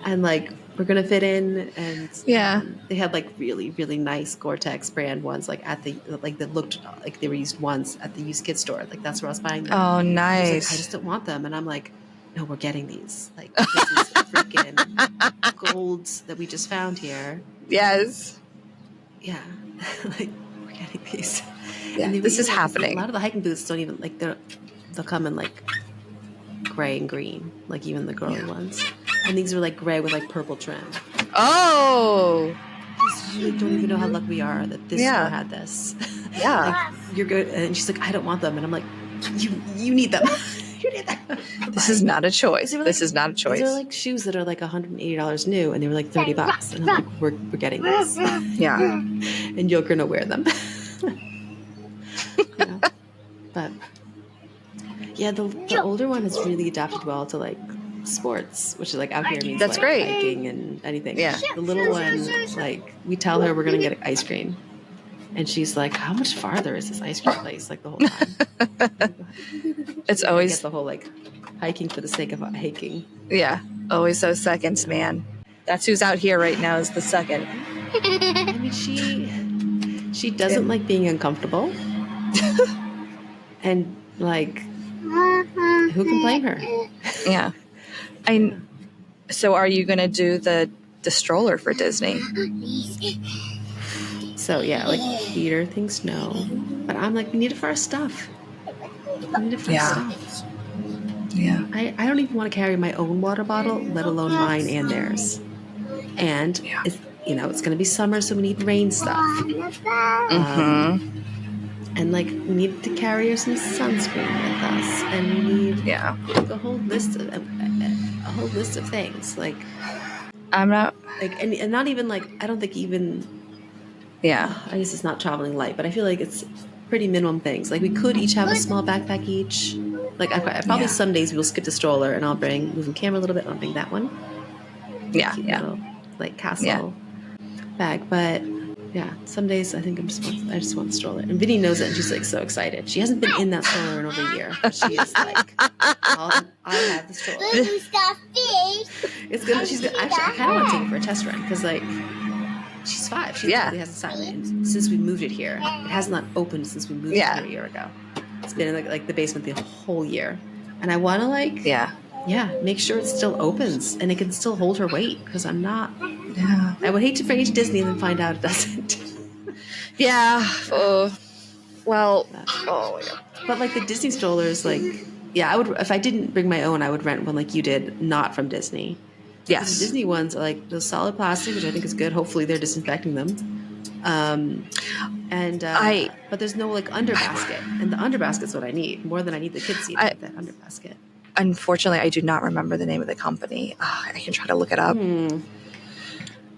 And like, we're going to fit in. And they had like really, really nice Gore-Tex brand ones, like at the, like that looked like they were used once at the used kids store. Like that's where I was buying them. Oh, nice. Like, I just don't want them. And I'm like, no, we're getting these. Like this is freaking gold that we just found here. Yes. Yeah. Like we're getting these. Yeah, and this is happening. A lot of the hiking boots don't even like they'll come in like gray and green, like even the girly ones. And these are like gray with like purple trim. Oh, you don't even know how lucky we are that this store had this. Yeah, like, you're good. And she's like, I don't want them, and I'm like, you need them. You need them. This is not a choice. Like, this is not a choice. These are like shoes that are like $180 new, and they were like $30, and I'm like, we're getting this. Yeah, and you're gonna wear them. You know? But yeah, the older one has really adapted well to like sports, which is like out here means that's like great. Hiking and anything. Yeah. The little one, like we tell her we're gonna get ice cream, and she's like, "How much farther is this ice cream place?" Like the whole time. It's always the whole like hiking for the sake of hiking. Yeah, always those seconds, man. That's who's out here right now is the second. I mean, she doesn't like being uncomfortable, and like, who can blame her? Yeah. So are you going to do the stroller for Disney? So yeah, like Peter thinks no, but I'm like, we need it for our stuff. We need it for our stuff. Yeah. I don't even want to carry my own water bottle, let alone mine and theirs. And it's, it's going to be summer, so we need rain stuff. And like we need to carry some sunscreen with us, and we need like a whole list of things. Like I'm not like and not even like I don't think even I guess it's not traveling light, but I feel like it's pretty minimum things. Like we could each have a small backpack each. Like I probably some days we'll skip the stroller and I'll move the camera a little bit. I'll bring that one. Little, like castle bag, but. Yeah, some days I think I just want the stroller. And Vinny knows it, and she's like so excited. She hasn't been in that stroller in over a year, but she is like, I have the stroller. It's good. She's good. Actually, I kind of want to take her for a test run because like she's 5. She really hasn't sat in it since we moved it here. It has not opened since we moved it here a year ago. It's been in like the basement the whole year, and I want to like make sure it still opens and it can still hold her weight because I'm not. Yeah. I would hate to bring it to Disney and then find out it doesn't. Well. Oh my God. But like the Disney strollers, like I would if I didn't bring my own, I would rent one like you did, not from Disney. Yes. The Disney ones are like those solid plastic, which I think is good. Hopefully they're disinfecting them. But there's no like underbasket, and the underbasket's what I need more than I need the kids' seat. That underbasket. Unfortunately, I do not remember the name of the company. I can try to look it up.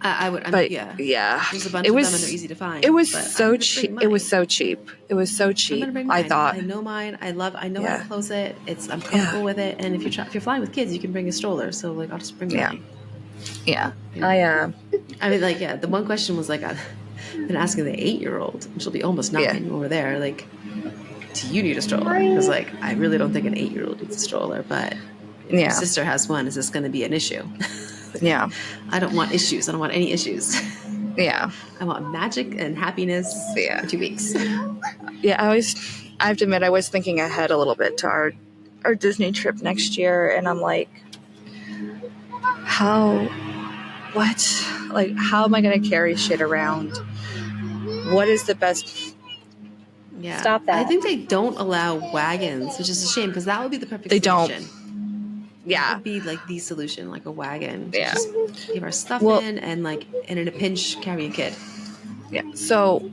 I would, but there's a bunch of them and they're easy to find. It was so cheap. It was so cheap. It was so cheap. I thought. I know mine. I know how to close it. I'm comfortable with it. And if you're flying with kids, you can bring a stroller. So like, I'll just bring mine. Yeah. I mean, like, the one question was like, I've been asking the 8-year-old, and she'll be almost 9 over there. Like, do you need a stroller? Because like, I really don't think an 8-year-old needs a stroller, but if your sister has one, is this going to be an issue? Yeah. I don't want issues. I don't want any issues. Yeah. I want magic and happiness for 2 weeks. Yeah, I have to admit, I was thinking ahead a little bit to our Disney trip next year, and I'm like, how am I going to carry shit around? What is the best Yeah. Stop that. I think they don't allow wagons, which is a shame because that would be the perfect solution. Yeah. That would be like the solution, like a wagon. To Yeah. just give our stuff in and like, and in a pinch, carry a kid. Yeah. So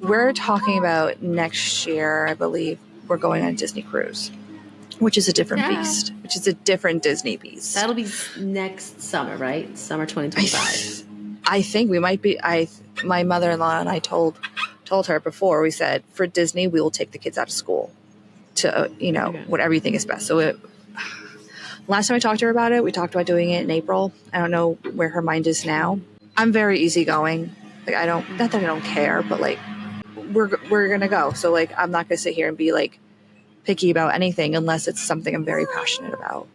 we're talking about next year, I believe, we're going on a Disney cruise, which is a different beast, which is a different Disney beast. That'll be next summer, right? Summer 2025. I think we might be. My mother-in-law and I told her before. We said for Disney, we will take the kids out of school to whatever you think is best. So last time I talked to her about it, we talked about doing it in April. I don't know where her mind is now. I'm very easygoing. Like not that I don't care, but like we're gonna go. So like I'm not gonna sit here and be like picky about anything unless it's something I'm very passionate about.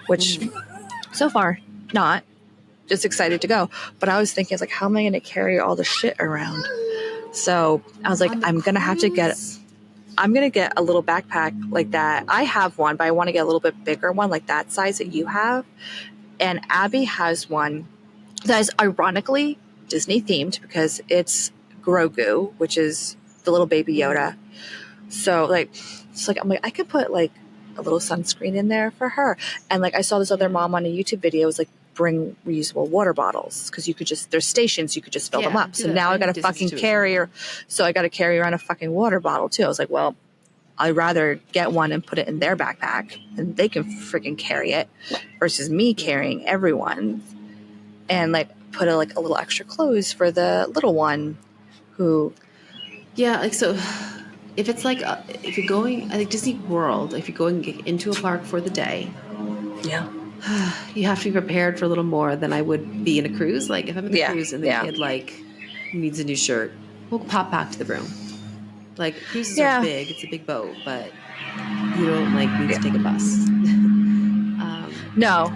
Which so far not. Just excited to go. But I was thinking, like, how am I going to carry all the shit around? So I was like, I'm going to get a little backpack like that. I have one, but I want to get a little bit bigger one, like that size that you have. And Abby has one that is ironically Disney themed because it's Grogu, which is the little baby Yoda. So like, I'm like, I could put like a little sunscreen in there for her. And like, I saw this other mom on a YouTube video. It was like, bring reusable water bottles because you could just, there's stations you could just fill them up. So now I got to fucking carry, so I got to carry around a fucking water bottle too. I was like, well, I'd rather get one and put it in their backpack and they can freaking carry it versus me carrying everyone and like put a little extra clothes for the little one who. Yeah. Like, so if it's like, if you're going, I think Disney World, if you're going into a park for the day. Yeah. You have to be prepared for a little more than I would be in a cruise. Like if I'm in the cruise and the kid like needs a new shirt, we'll pop back to the room. Like cruises are big; it's a big boat, but you don't like need to take a bus. No.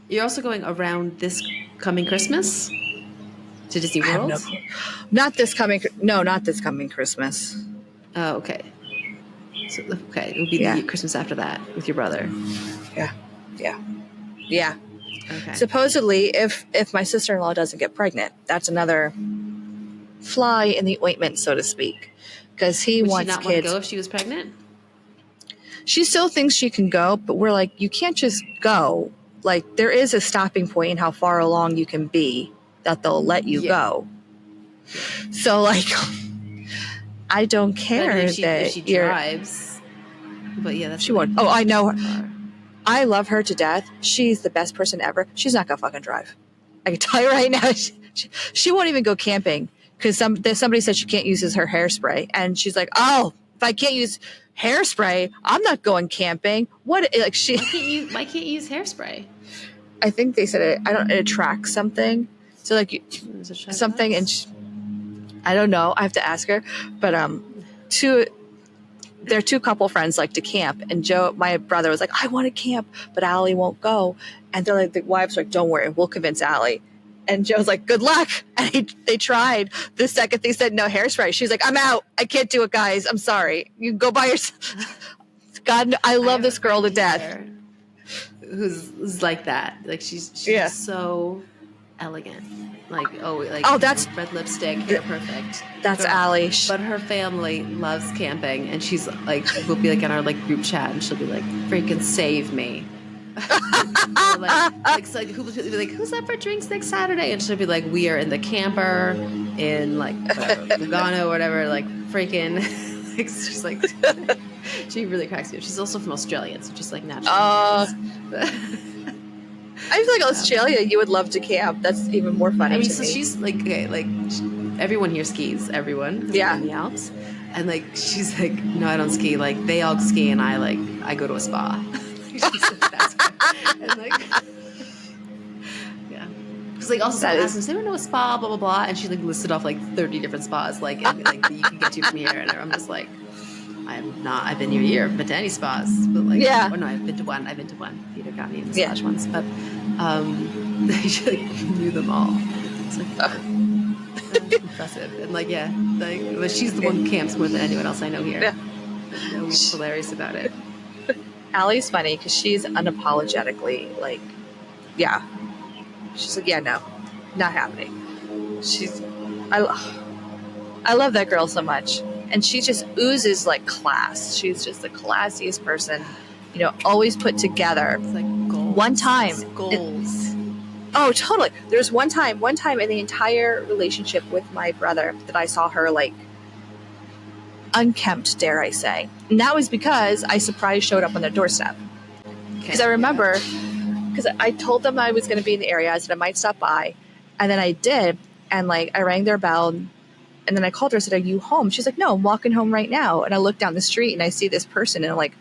You're also going around this coming Christmas to Disney World. Not this coming Christmas. Oh, okay. So, okay, it would be the Christmas after that with your brother. Yeah. Okay. Supposedly, if my sister-in-law doesn't get pregnant, that's another fly in the ointment, so to speak. Because he wants kids. Would she not want to go if she was pregnant? She still thinks she can go, but we're like, you can't just go. Like, there is a stopping point in how far along you can be that they'll let you go. Yeah. So, like, I don't care if she drives. But yeah, that's she won't. Oh, I know her. I love her to death. She's the best person ever. She's not gonna fucking drive. I can tell you right now. She won't even go camping because somebody said she can't use her hairspray, and she's like, "Oh, if I can't use hairspray, I'm not going camping." What? Like she? Why can't you use hairspray? I think they said it. It attracts something. So like something, and I don't know. I have to ask her. But their two couple friends like to camp, and Joe, my brother, was like, I want to camp, but Allie won't go. And they're like, the wives are like, don't worry, we'll convince Allie. And Joe's like, good luck. And they tried. The second they said no hairspray, she's like, I'm out. I can't do it, guys. I'm sorry. You go by yourself. God, I love this girl to death. Who's like that? Like she's so elegant. That's red lipstick, hair perfect. That's Allie. But her family loves camping, and she's like, we'll be like in our like group chat, and she'll be like, "Freaking save me!" Who's up for drinks next Saturday? And she'll be like, "We are in the camper in like Lugano or whatever." Like freaking, it's just like she really cracks me up. She's also from Australia, so just like naturally. I feel like Australia, you would love to camp. That's even more funny. I mean, so she's like, everyone here skis. Everyone, in the Alps, and like she's like, no, I don't ski. Like they all ski, and I go to a spa. She's like, that's and like, yeah, because like also someone asked me, "Does anyone know a spa?" Blah blah blah, and she like listed off like 30 different spas, like that you can get to from here, and I'm just like, I've been here. I've been to any spas, but like, oh no, I've been to one. Peter got me massage ones, but she like knew them all. It's like impressive, and like but she's the one who camps more than anyone else I know here. Yeah, she's hilarious about it. Allie's funny because she's unapologetically like, she's like, no, not happening. I I love that girl so much. And she just oozes like class. She's just the classiest person, you know, always put together. It's like goals. One time. Goals. Oh, totally. There's one time in the entire relationship with my brother that I saw her like unkempt, dare I say. And that was because I surprise showed up on their doorstep. Because I remember, because I told them I was going to be in the area, I said I might stop by. And then I did. And like I rang their bell. And then I called her, I said, are you home? She's like, no, I'm walking home right now. And I look down the street and I see this person in a like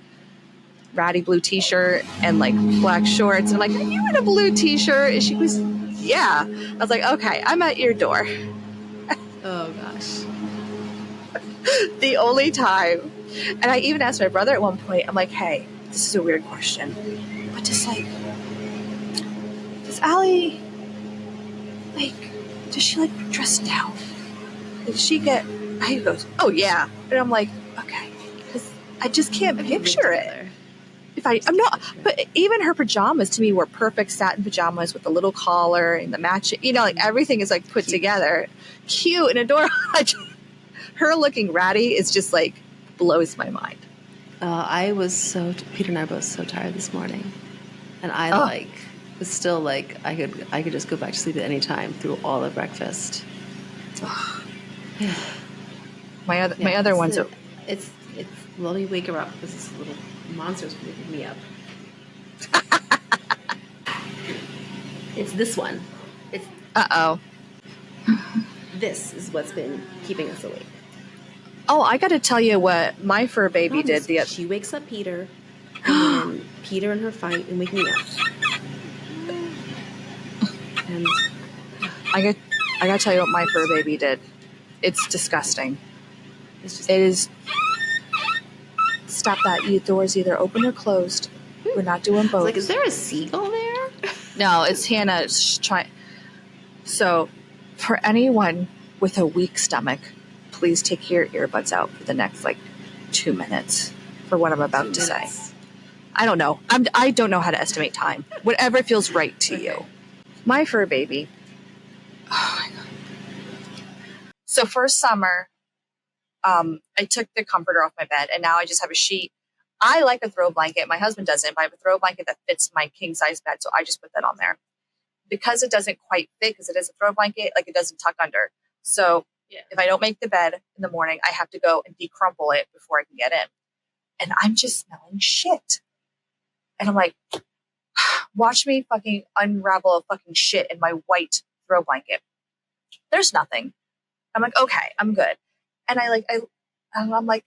ratty blue t-shirt and like black shorts. And I'm like, are you in a blue t-shirt? And she was, yeah. I was like, okay, I'm at your door. Oh gosh. The only time. And I even asked my brother at one point, I'm like, hey, this is a weird question, but just like, does Allie, like, does she like dress down? Did she get, he goes, oh yeah. And I'm like, okay, because I just can't picture it. I'm not, but even her pajamas to me were perfect satin pajamas with the little collar and the matching, you know, like everything is like put together. Cute and adorable. Her looking ratty is just like blows my mind. Peter and I were both so tired this morning. And I was still like, I could just go back to sleep at any time through all of breakfast. Yeah. My other ones are. It's let me wake her up because this little monster's waking me up. It's this one. It's This is what's been keeping us awake. Oh, I got to tell you what my fur baby did. She wakes up Peter, and then Peter and her fight and wake me up. And I got to tell you what my fur baby did. It's disgusting. It is. Stop that. Your door's either open or closed. We're not doing both. Like, is there a seagull there? No, it's Hannah trying. So, for anyone with a weak stomach, please take your earbuds out for the next like 2 minutes for what I'm about to say. I don't know. I don't know how to estimate time. Whatever feels right to you. My fur baby. Oh my God. So first summer, I took the comforter off my bed and now I just have a sheet. I like a throw blanket. My husband doesn't, but I have a throw blanket that fits my king size bed. So I just put that on there because it doesn't quite fit because it is a throw blanket. Like it doesn't tuck under. So if I don't make the bed in the morning, I have to go and decrumple it before I can get in. And I'm just smelling shit. And I'm like, watch me fucking unravel a fucking shit in my white throw blanket. There's nothing. I'm like, okay, I'm good. And I'm like,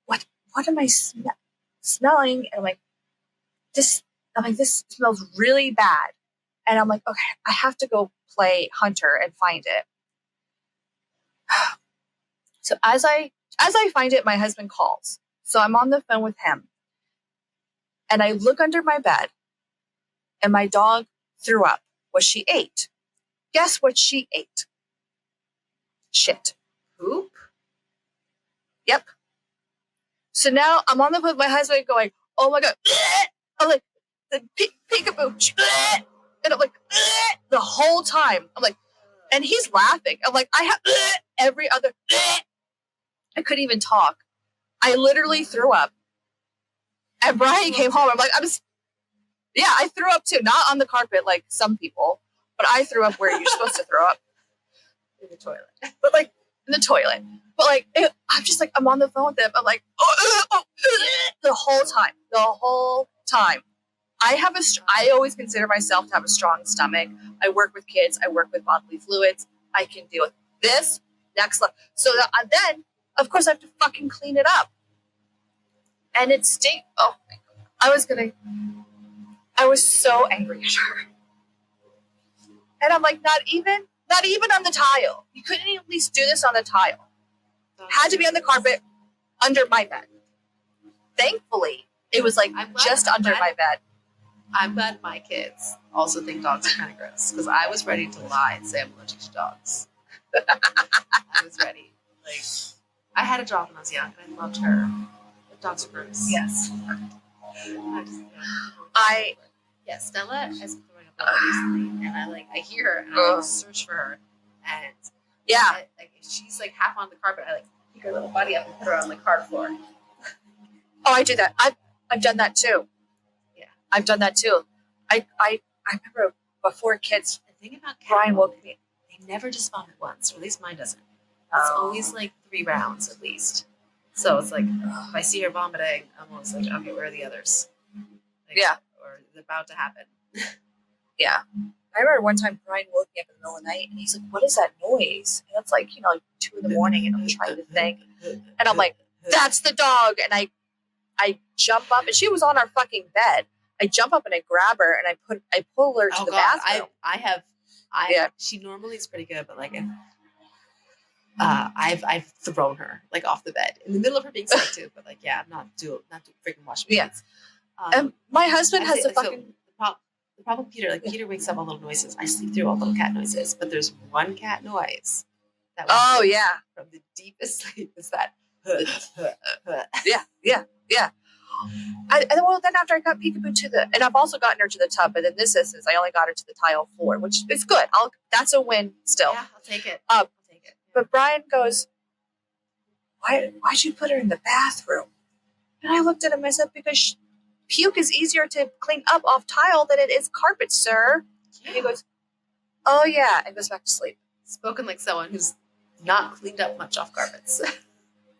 what am I smelling? And I'm like, this smells really bad. And I'm like, okay, I have to go play hunter and find it. So as I find it, my husband calls. So I'm on the phone with him. And I look under my bed and my dog threw up what she ate. Guess what she ate? Shit. Poop? Yep. So now I'm on the phone with my husband going, oh my God. I'm like, the peekaboo. And I'm like, the whole time. I'm like, and he's laughing. I'm like, I have every other. I couldn't even talk. I literally threw up. And Brian came home. I'm like, I threw up too. Not on the carpet like some people, but I threw up where you're supposed to throw up. In the toilet. But like, in the toilet. But like, I'm just like, I'm on the phone with him. I'm like, the whole time. I always consider myself to have a strong stomach. I work with kids. I work with bodily fluids. I can deal with this next level. So then, of course, I have to fucking clean it up. And it stinks. Oh my God. I was so angry at her. And I'm like, not even on the tile. You couldn't at least do this on the tile. Had to be on the carpet under my bed. Thankfully, it was like just under my bed. I'm glad my kids also think dogs are kind of gross because I was ready to lie and say I'm allergic to dogs. I was ready. Like, I had a dog when I was young, and I loved her. But dogs are gross. Yes. Stella has been throwing up a lot recently, and I hear her and I search for her, and Yeah. Like if she's like half on the carpet, I like pick her little body up and put her on the hard floor. Oh, I do that. I've done that too. Yeah, I've done that too. I remember before kids. the thing about Brian woke me. They never just vomit once, or at least mine doesn't. It's always like 3 rounds at least. So it's like if I see her vomiting, I'm almost like, okay, where are the others? Like, Yeah. Or it's about to happen. Yeah. I remember one time Brian woke me up in the middle of the night and he's like, what is that noise? And it's like, like 2 a.m. and I'm trying to think. And I'm like, that's the dog. And I jump up and she was on our fucking bed. I jump up and I grab her and I pull her to the bathroom. She normally is pretty good, but like I've thrown her like off the bed in the middle of her being sick too. But like, yeah, I'm not do freaking wash my hands. And my husband has a fucking. The problem, Peter, Peter wakes up all little noises. I sleep through all little cat noises, but there's one cat noise that from the deepest sleep is that. Yeah. Then after I got Peekaboo and I've also gotten her to the tub, but in this instance, I only got her to the tile floor, which is good. That's a win still. Yeah, I'll take it. But Brian goes, why'd you put her in the bathroom? And I looked at him and I said, because puke is easier to clean up off tile than it is carpet, sir. Yeah. And he goes, oh yeah, and goes back to sleep. Spoken like someone who's not cleaned up much off carpets.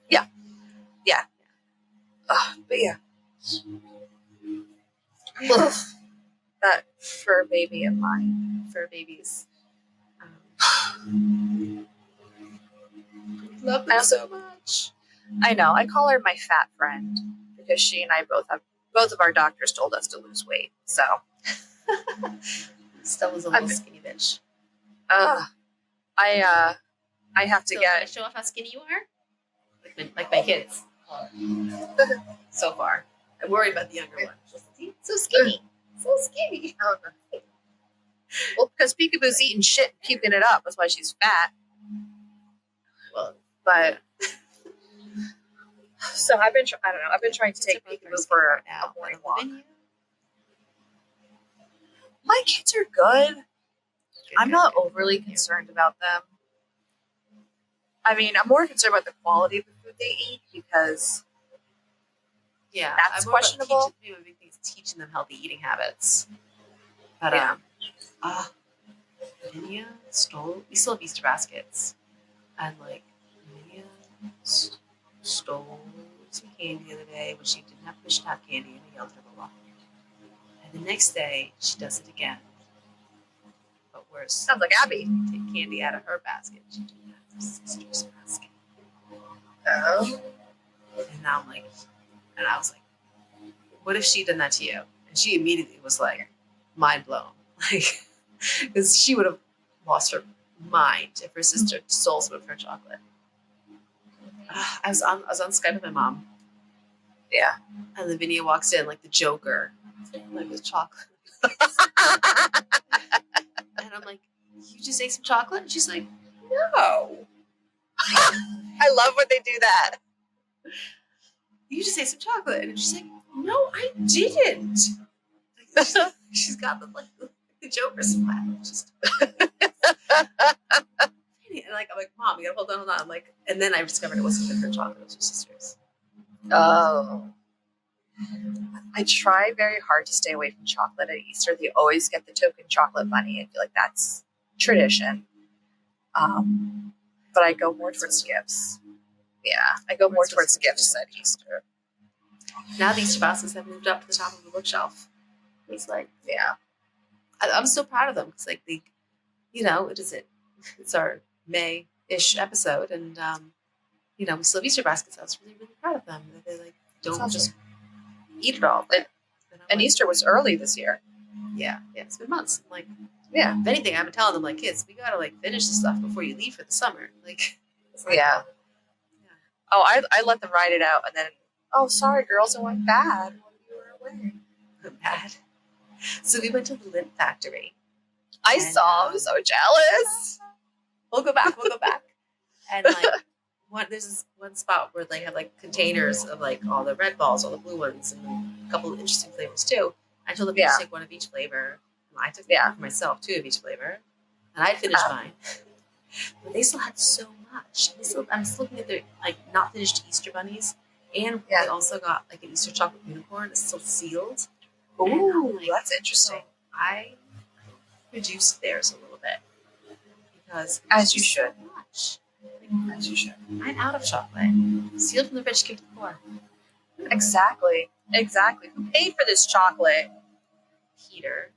Yeah. But yeah. That fur baby of mine. Fur babies. Love them so much. I know. I call her my fat friend because she and I both of our doctors told us to lose weight. So Stella's a little skinny bitch. I have to Can I show off how skinny you are? Like my kids. So far. I'm worried about the younger one. So skinny. So skinny. Oh, no. Well, because Peekaboo's eating shit and puking it up. That's why she's fat. Well, but so I've been trying to take Peekaboo for a morning walk. My kids are good. I'm not overly concerned about them. I mean, I'm more concerned about the quality of the food they eat because that's questionable. Teaching them healthy eating habits. But Lavinia we still have Easter baskets, and like Lavinia stole some candy the other day when she didn't have permission to have candy, and I yelled at her a lot. And the next day she does it again, but worse. Sounds like Abby. Take candy out of her basket. She didn't have her sister's basket. Oh. And now I was like, what if she'd done that to you? And she immediately was like, mind blown. Like, because she would have lost her mind if her sister stole some of her chocolate. I was on Skype with my mom. Yeah. And Lavinia walks in like the Joker, like with chocolate. And I'm like, you just ate some chocolate? And she's like, no. I love when they do that. You just ate some chocolate. And she's like, no, I didn't. She's got the Joker smile. Just and I'm like, Mom, you gotta hold on. I'm like, and then I discovered it wasn't her chocolate, it was her sister's. Oh. I try very hard to stay away from chocolate at Easter. They always get the token chocolate bunny. I feel like that's tradition. But I go more towards gifts. Yeah, I go more towards gifts at Easter. Now the Easter baskets have moved up to the top of the bookshelf. It's like, yeah. I'm so proud of them because like it's our May-ish episode, and we still have Easter baskets. I was really, really proud of them. That they like don't just eat it all. And Easter was early this year. Yeah, it's been months. Like, yeah. If anything, I've been telling them like, kids, we gotta like finish the stuff before you leave for the summer. Like, yeah. Oh, I let them write it out, and then sorry, girls, it went bad when you were away. Bad. So we went to the Lindt Factory. I saw. I was so jealous. We'll go back. And like, there's this one spot where they have like containers of like all the red balls, all the blue ones, and a couple of interesting flavors too. I told them to take one of each flavor. I took for myself 2 of each flavor, and I finished mine. But they still had so much. I'm still looking at their like not finished Easter bunnies, and they also got like an Easter chocolate unicorn. It's still sealed. Ooh, that's interesting. So I reduced theirs a little bit because as you should. So much. As you should. I'm out of chocolate. Sealed from the fridge, came to the floor. Exactly. Who paid for this chocolate? Peter.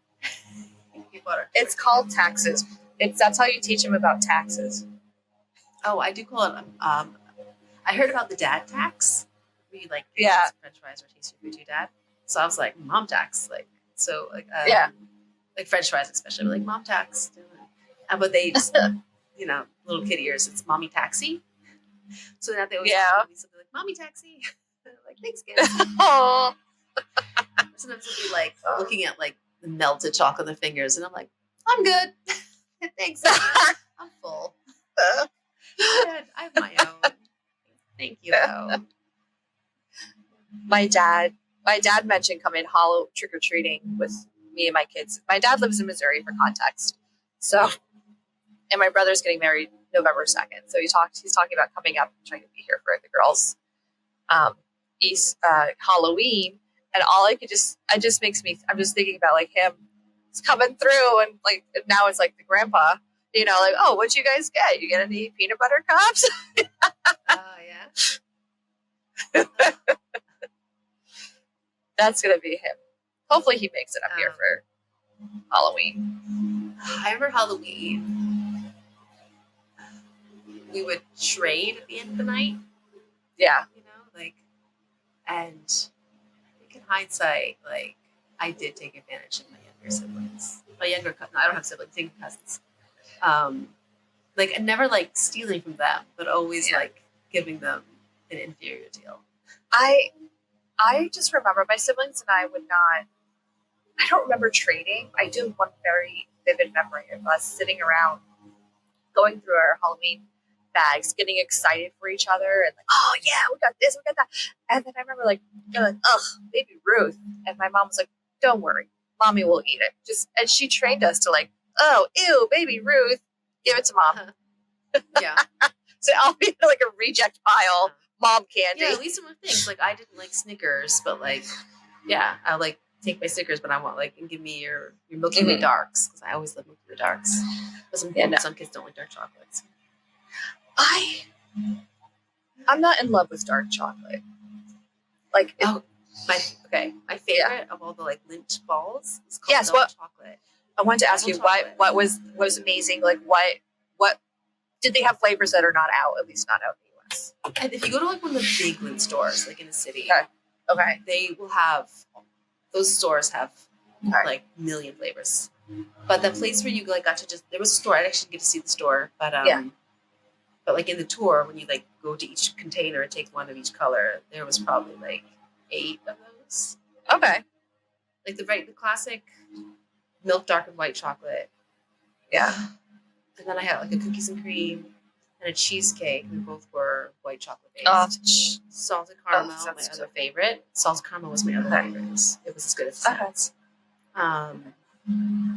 It's called taxes. That's how you teach them about taxes. Oh, I do call it. I heard about the dad tax. Where you like French fries or taste your food to your dad. So I was like, mom tax, like like French fries especially, like mom tax. But they just, little kid ears. It's mommy taxi. So now they always tell me something like mommy taxi. Like thanks, kids. Oh. Sometimes they'll be like looking at like the melted chocolate on their fingers, and I'm like, I'm good. Thanks. I'm full. I have my own. Thank you, though. My dad mentioned coming trick or treating with me and my kids. My dad lives in Missouri, for context. So, and my brother's getting married November 2nd. So he's talking about coming up and trying to be here for the girls' Halloween. And it just makes me, I'm just thinking about like him coming through, and like now it's like the grandpa, like, oh, what'd you guys get? You get any peanut butter cups? Yeah. That's gonna be him. Hopefully he makes it up here for Halloween. I remember Halloween. We would trade at the end of the night. Yeah. And I think in hindsight, like I did take advantage of my younger siblings. I don't have siblings, I have cousins. And never like stealing from them, but always like giving them an inferior deal. I just remember my siblings and I don't remember trading. I do have one very vivid memory of us sitting around going through our Halloween bags, getting excited for each other, and like, oh yeah, we got this, we got that. And then I remember they're like, ugh, baby Ruth. And my mom was like, don't worry, mommy will eat it. And she trained us to like, oh, ew, baby Ruth, give it to mom. Yeah. So I'll be like a reject pile, mom candy. Yeah, at least some things. Like I didn't like Snickers, but I'll like take my Snickers, but I want and give me your Milky Way darks, because I always love Milky Way darks. But some kids don't like dark chocolates. I'm not in love with dark chocolate. My favorite of all the like Lindt balls is called dark chocolate. I wanted to ask you what was amazing. Like what did they have flavors that are not out, at least not out in the US? And if you go to like one of the big Lindt stores, like in the city, okay, they will have those stores have like a million flavors. But the place where you like got to there was a store, I didn't actually get to see the store, but but like in the tour, when you like go to each container and take one of each color, there was probably like 8 of those. Okay. Like the classic milk dark and white chocolate. Yeah. And then I had like a cookies and cream and a cheesecake. We both were white chocolate based. Salted caramel, my other favorite. Salted caramel was my other favorite. It was as good as it sounds.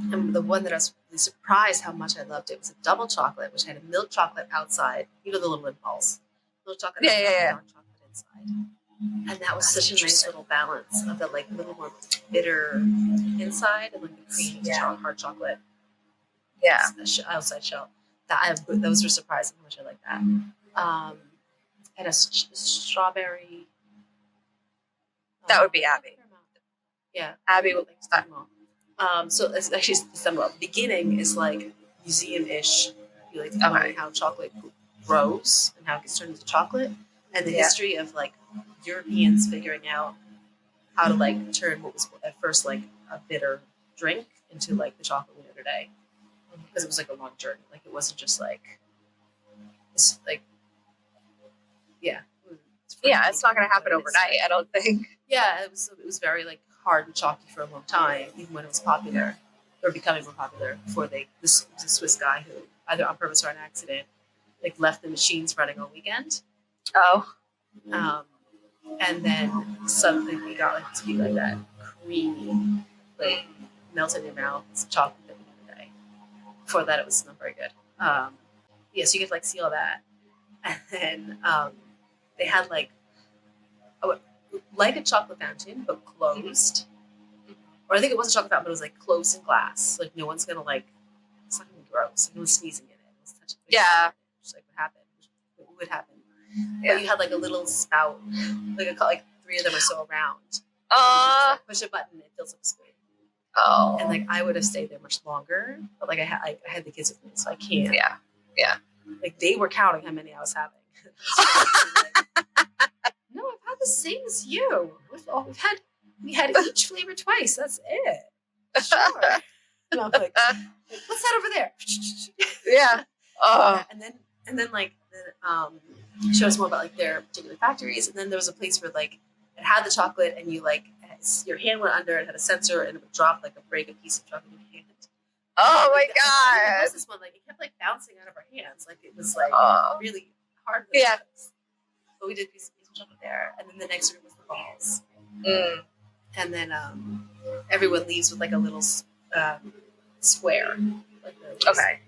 And the one that I was really surprised how much I loved it was a double chocolate, which had a milk chocolate outside. You know the little Lindt balls. Milk chocolate outside, dark chocolate inside. And that was such a nice little balance of the like little more bitter inside and like the creamy hard chocolate. Yeah. Outside shell. Those were surprising how much I like that. And a strawberry. That would be Abby. Yeah. Abby would like that. So it's actually the beginning is like museum-ish. You like learning how chocolate grows and how it gets turned into chocolate, and the history of like Europeans figuring out how to like turn what was at first like a bitter drink into like the chocolate we know today, because it was like a long journey. Like it wasn't just like it's like it's not going to happen overnight. I don't think. Yeah, it was very like hard and chalky for a long time, even when it was popular or becoming more popular. Before this was a Swiss guy who either on purpose or on accident like left the machines running all weekend. Oh. And then suddenly we got like to be like that creamy, like melt in your mouth chocolate that we know today. Before that, it was not very good. Yeah, so you get to like see all that. And then they had like a chocolate fountain, but closed. Or I think it was a chocolate fountain, but it was like closed in glass. Like no one's gonna like, it's not gonna be gross. No one's sneezing in it. No one's touching it. Yeah. Just like what would happen. Yeah. But you had like a little spout, like 3 of them or so around. Like push a button, it fills up a spoon. Oh. And like I would have stayed there much longer, but like I had the kids with me, so I can't. Yeah. Yeah. Like they were counting how many I was having. No, I've had the same as you. We had each flavor twice. That's it. Sure. And I'm like, what's that over there? Yeah. And then show us more about like their particular factories. And then there was a place where like it had the chocolate, and you like your hand went under, it had a sensor, and it would drop like break a piece of chocolate in your hand. Oh my god! There was this one like it kept like bouncing out of our hands, like it was like really hard. Yeah. But we did piece of chocolate there, and then the next room was the balls. And then everyone leaves with like a little square. Like okay.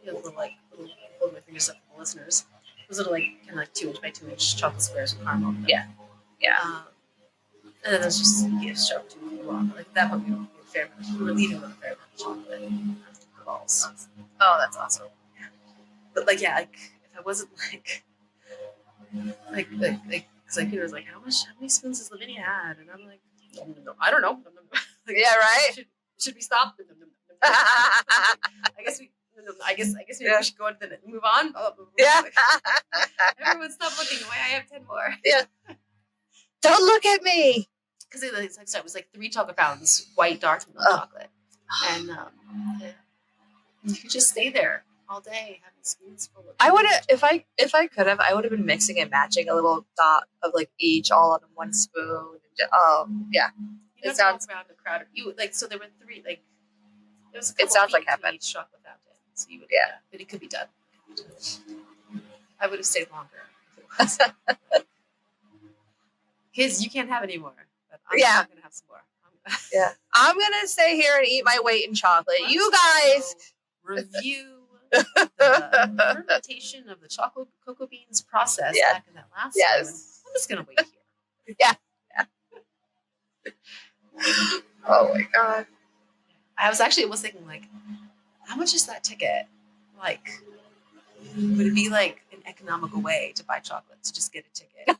Little hold my fingers up for the listeners. Those little like kind of like 2-inch by 2-inch chocolate squares with caramel. Yeah. Yeah. And then there's just gifts shoved to the wall. Like at that point, we were leaving with a fair amount of chocolate balls. Oh, that's awesome. Yeah. But like, yeah, like if I wasn't because Peter was like, how many spoons does Lavinia add? And I'm like, no, I don't know. Like, yeah, right. Should we stop? I guess maybe we should go on to move on. Yeah. Everyone stop looking away. I have 10 more. Yeah. Don't look at me. Because it was like 3 chocolate fountains, white, dark, and milk chocolate. And you could just stay there all day having spoons full of I would have, if I could have, I would have been mixing and matching a little dot of like each all on one spoon. Yeah. You don't walk around the crowd. So there were 3 like. There was a couple it sounds like heaven. Each chocolate fountain, so you would, but it could be done. I would have stayed longer. Kids, you can't have any more. But I'm gonna have some more. Yeah, I'm gonna stay here and eat my weight in chocolate. You guys review the fermentation of the chocolate cocoa beans process back in that last one. I'm just gonna wait here. Yeah. Oh my god. I was thinking like, how much is that ticket? Like, would it be like an economical way to buy chocolate to just get a ticket?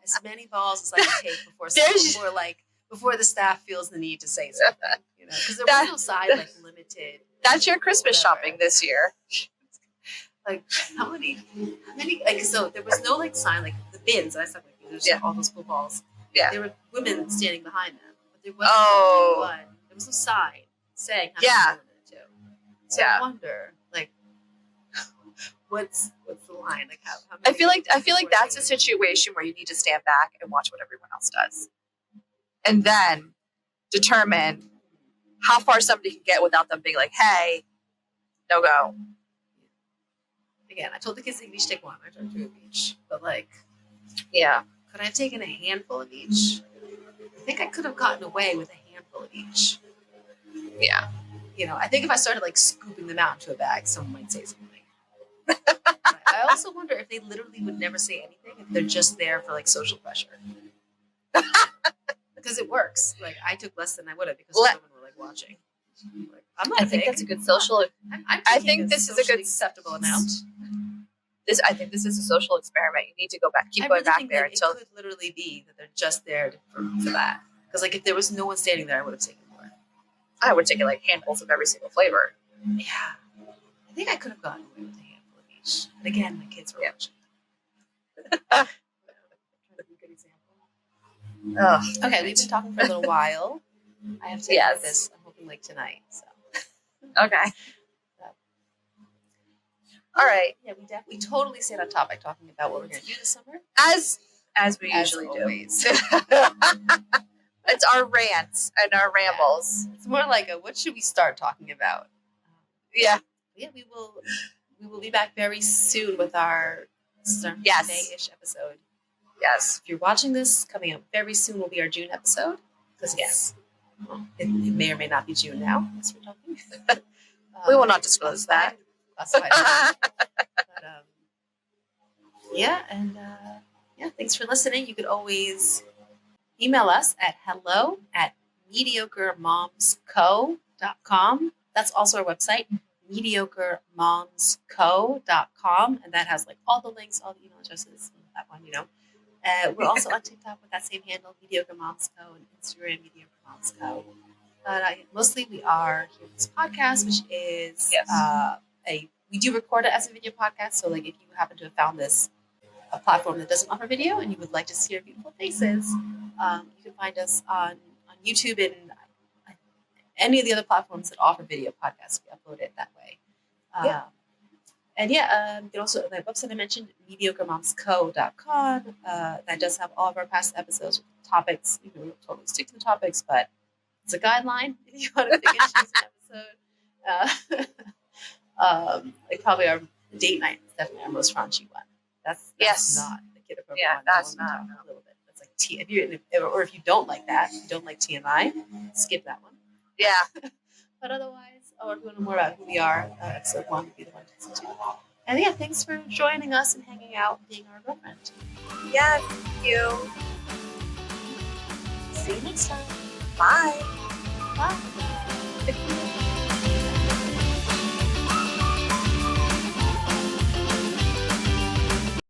as many balls as I can take before the staff feels the need to say something. You know, because there was no side like limited. That's your Christmas shopping this year. Like how many like so there was no like sign like the bins. I said like there's all those blue balls. Yeah, there were women standing behind them. There wasn't there was no sign saying how many women to. So I wonder, like, what's the line? Like, how many I feel like that's a situation where you need to stand back and watch what everyone else does, and then determine how far somebody can get without them being like, "Hey, no go." Again, I told the kids they each take 1. I told 2 of each, but like, yeah, could I have taken a handful of each? I think I could have gotten away with a handful of each. Yeah. You know, I think if I started like scooping them out into a bag, someone might say something. I also wonder if they literally would never say anything if they're just there for like social pressure. Because it works. Like I took less than I would have because women were like watching. Like, I'm not. I think that's a good social. I think this is a good acceptable amount. I think this is a social experiment. You need to go back, keep going back there until it could literally be that they're just there for that. Because like if there was no one standing there, I would have taken more. I would take like handfuls of every single flavor. Yeah, I think I could have gotten away with a handful of each. But again, my kids were watching. Okay, we've been talking for a little while. I have to edit this. I'm hoping like tonight. So okay. All right. Yeah, we totally stayed on topic talking about what we're going to do this summer. As we usually always. Do. It's our rants and our rambles. Yeah. It's more like what should we start talking about? Yeah. Yeah, we will be back very soon with our May-ish episode. Yes. If you're watching this, coming up very soon will be our June episode. Because it may or may not be June now as we're talking. We will not disclose that. classified. But, yeah, and thanks for listening. You could always email us at hello@MediocreMomsCo.com. That's also our website, MediocreMomsCo.com, and that has like all the links, all the email addresses, that one, We're also on TikTok with that same handle, Mediocre Moms Co, and Instagram, Mediocre Moms Co. But mostly we are here with this podcast, which is we do record it as a video podcast. So like if you happen to have found this a platform that doesn't offer video and you would like to see our beautiful faces, you can find us on YouTube and any of the other platforms that offer video podcasts. We upload it that way. And you can also, the website I mentioned, MediocreMomsCo.com, that does have all of our past episodes with topics. We don't totally stick to the topics, but it's a guideline if you want to pick and choose an episode. Like probably our date night is definitely our most raunchy one. That's not the kid appropriate one. That's not. A little bit. That's like if you don't like that, if you don't like TMI, skip that one. Yeah. But otherwise, or if you want to know more about who we are, episode 1 would be the one to listen to. And thanks for joining us and hanging out, being our girlfriend. Yeah, thank you. See you next time. Bye. Bye.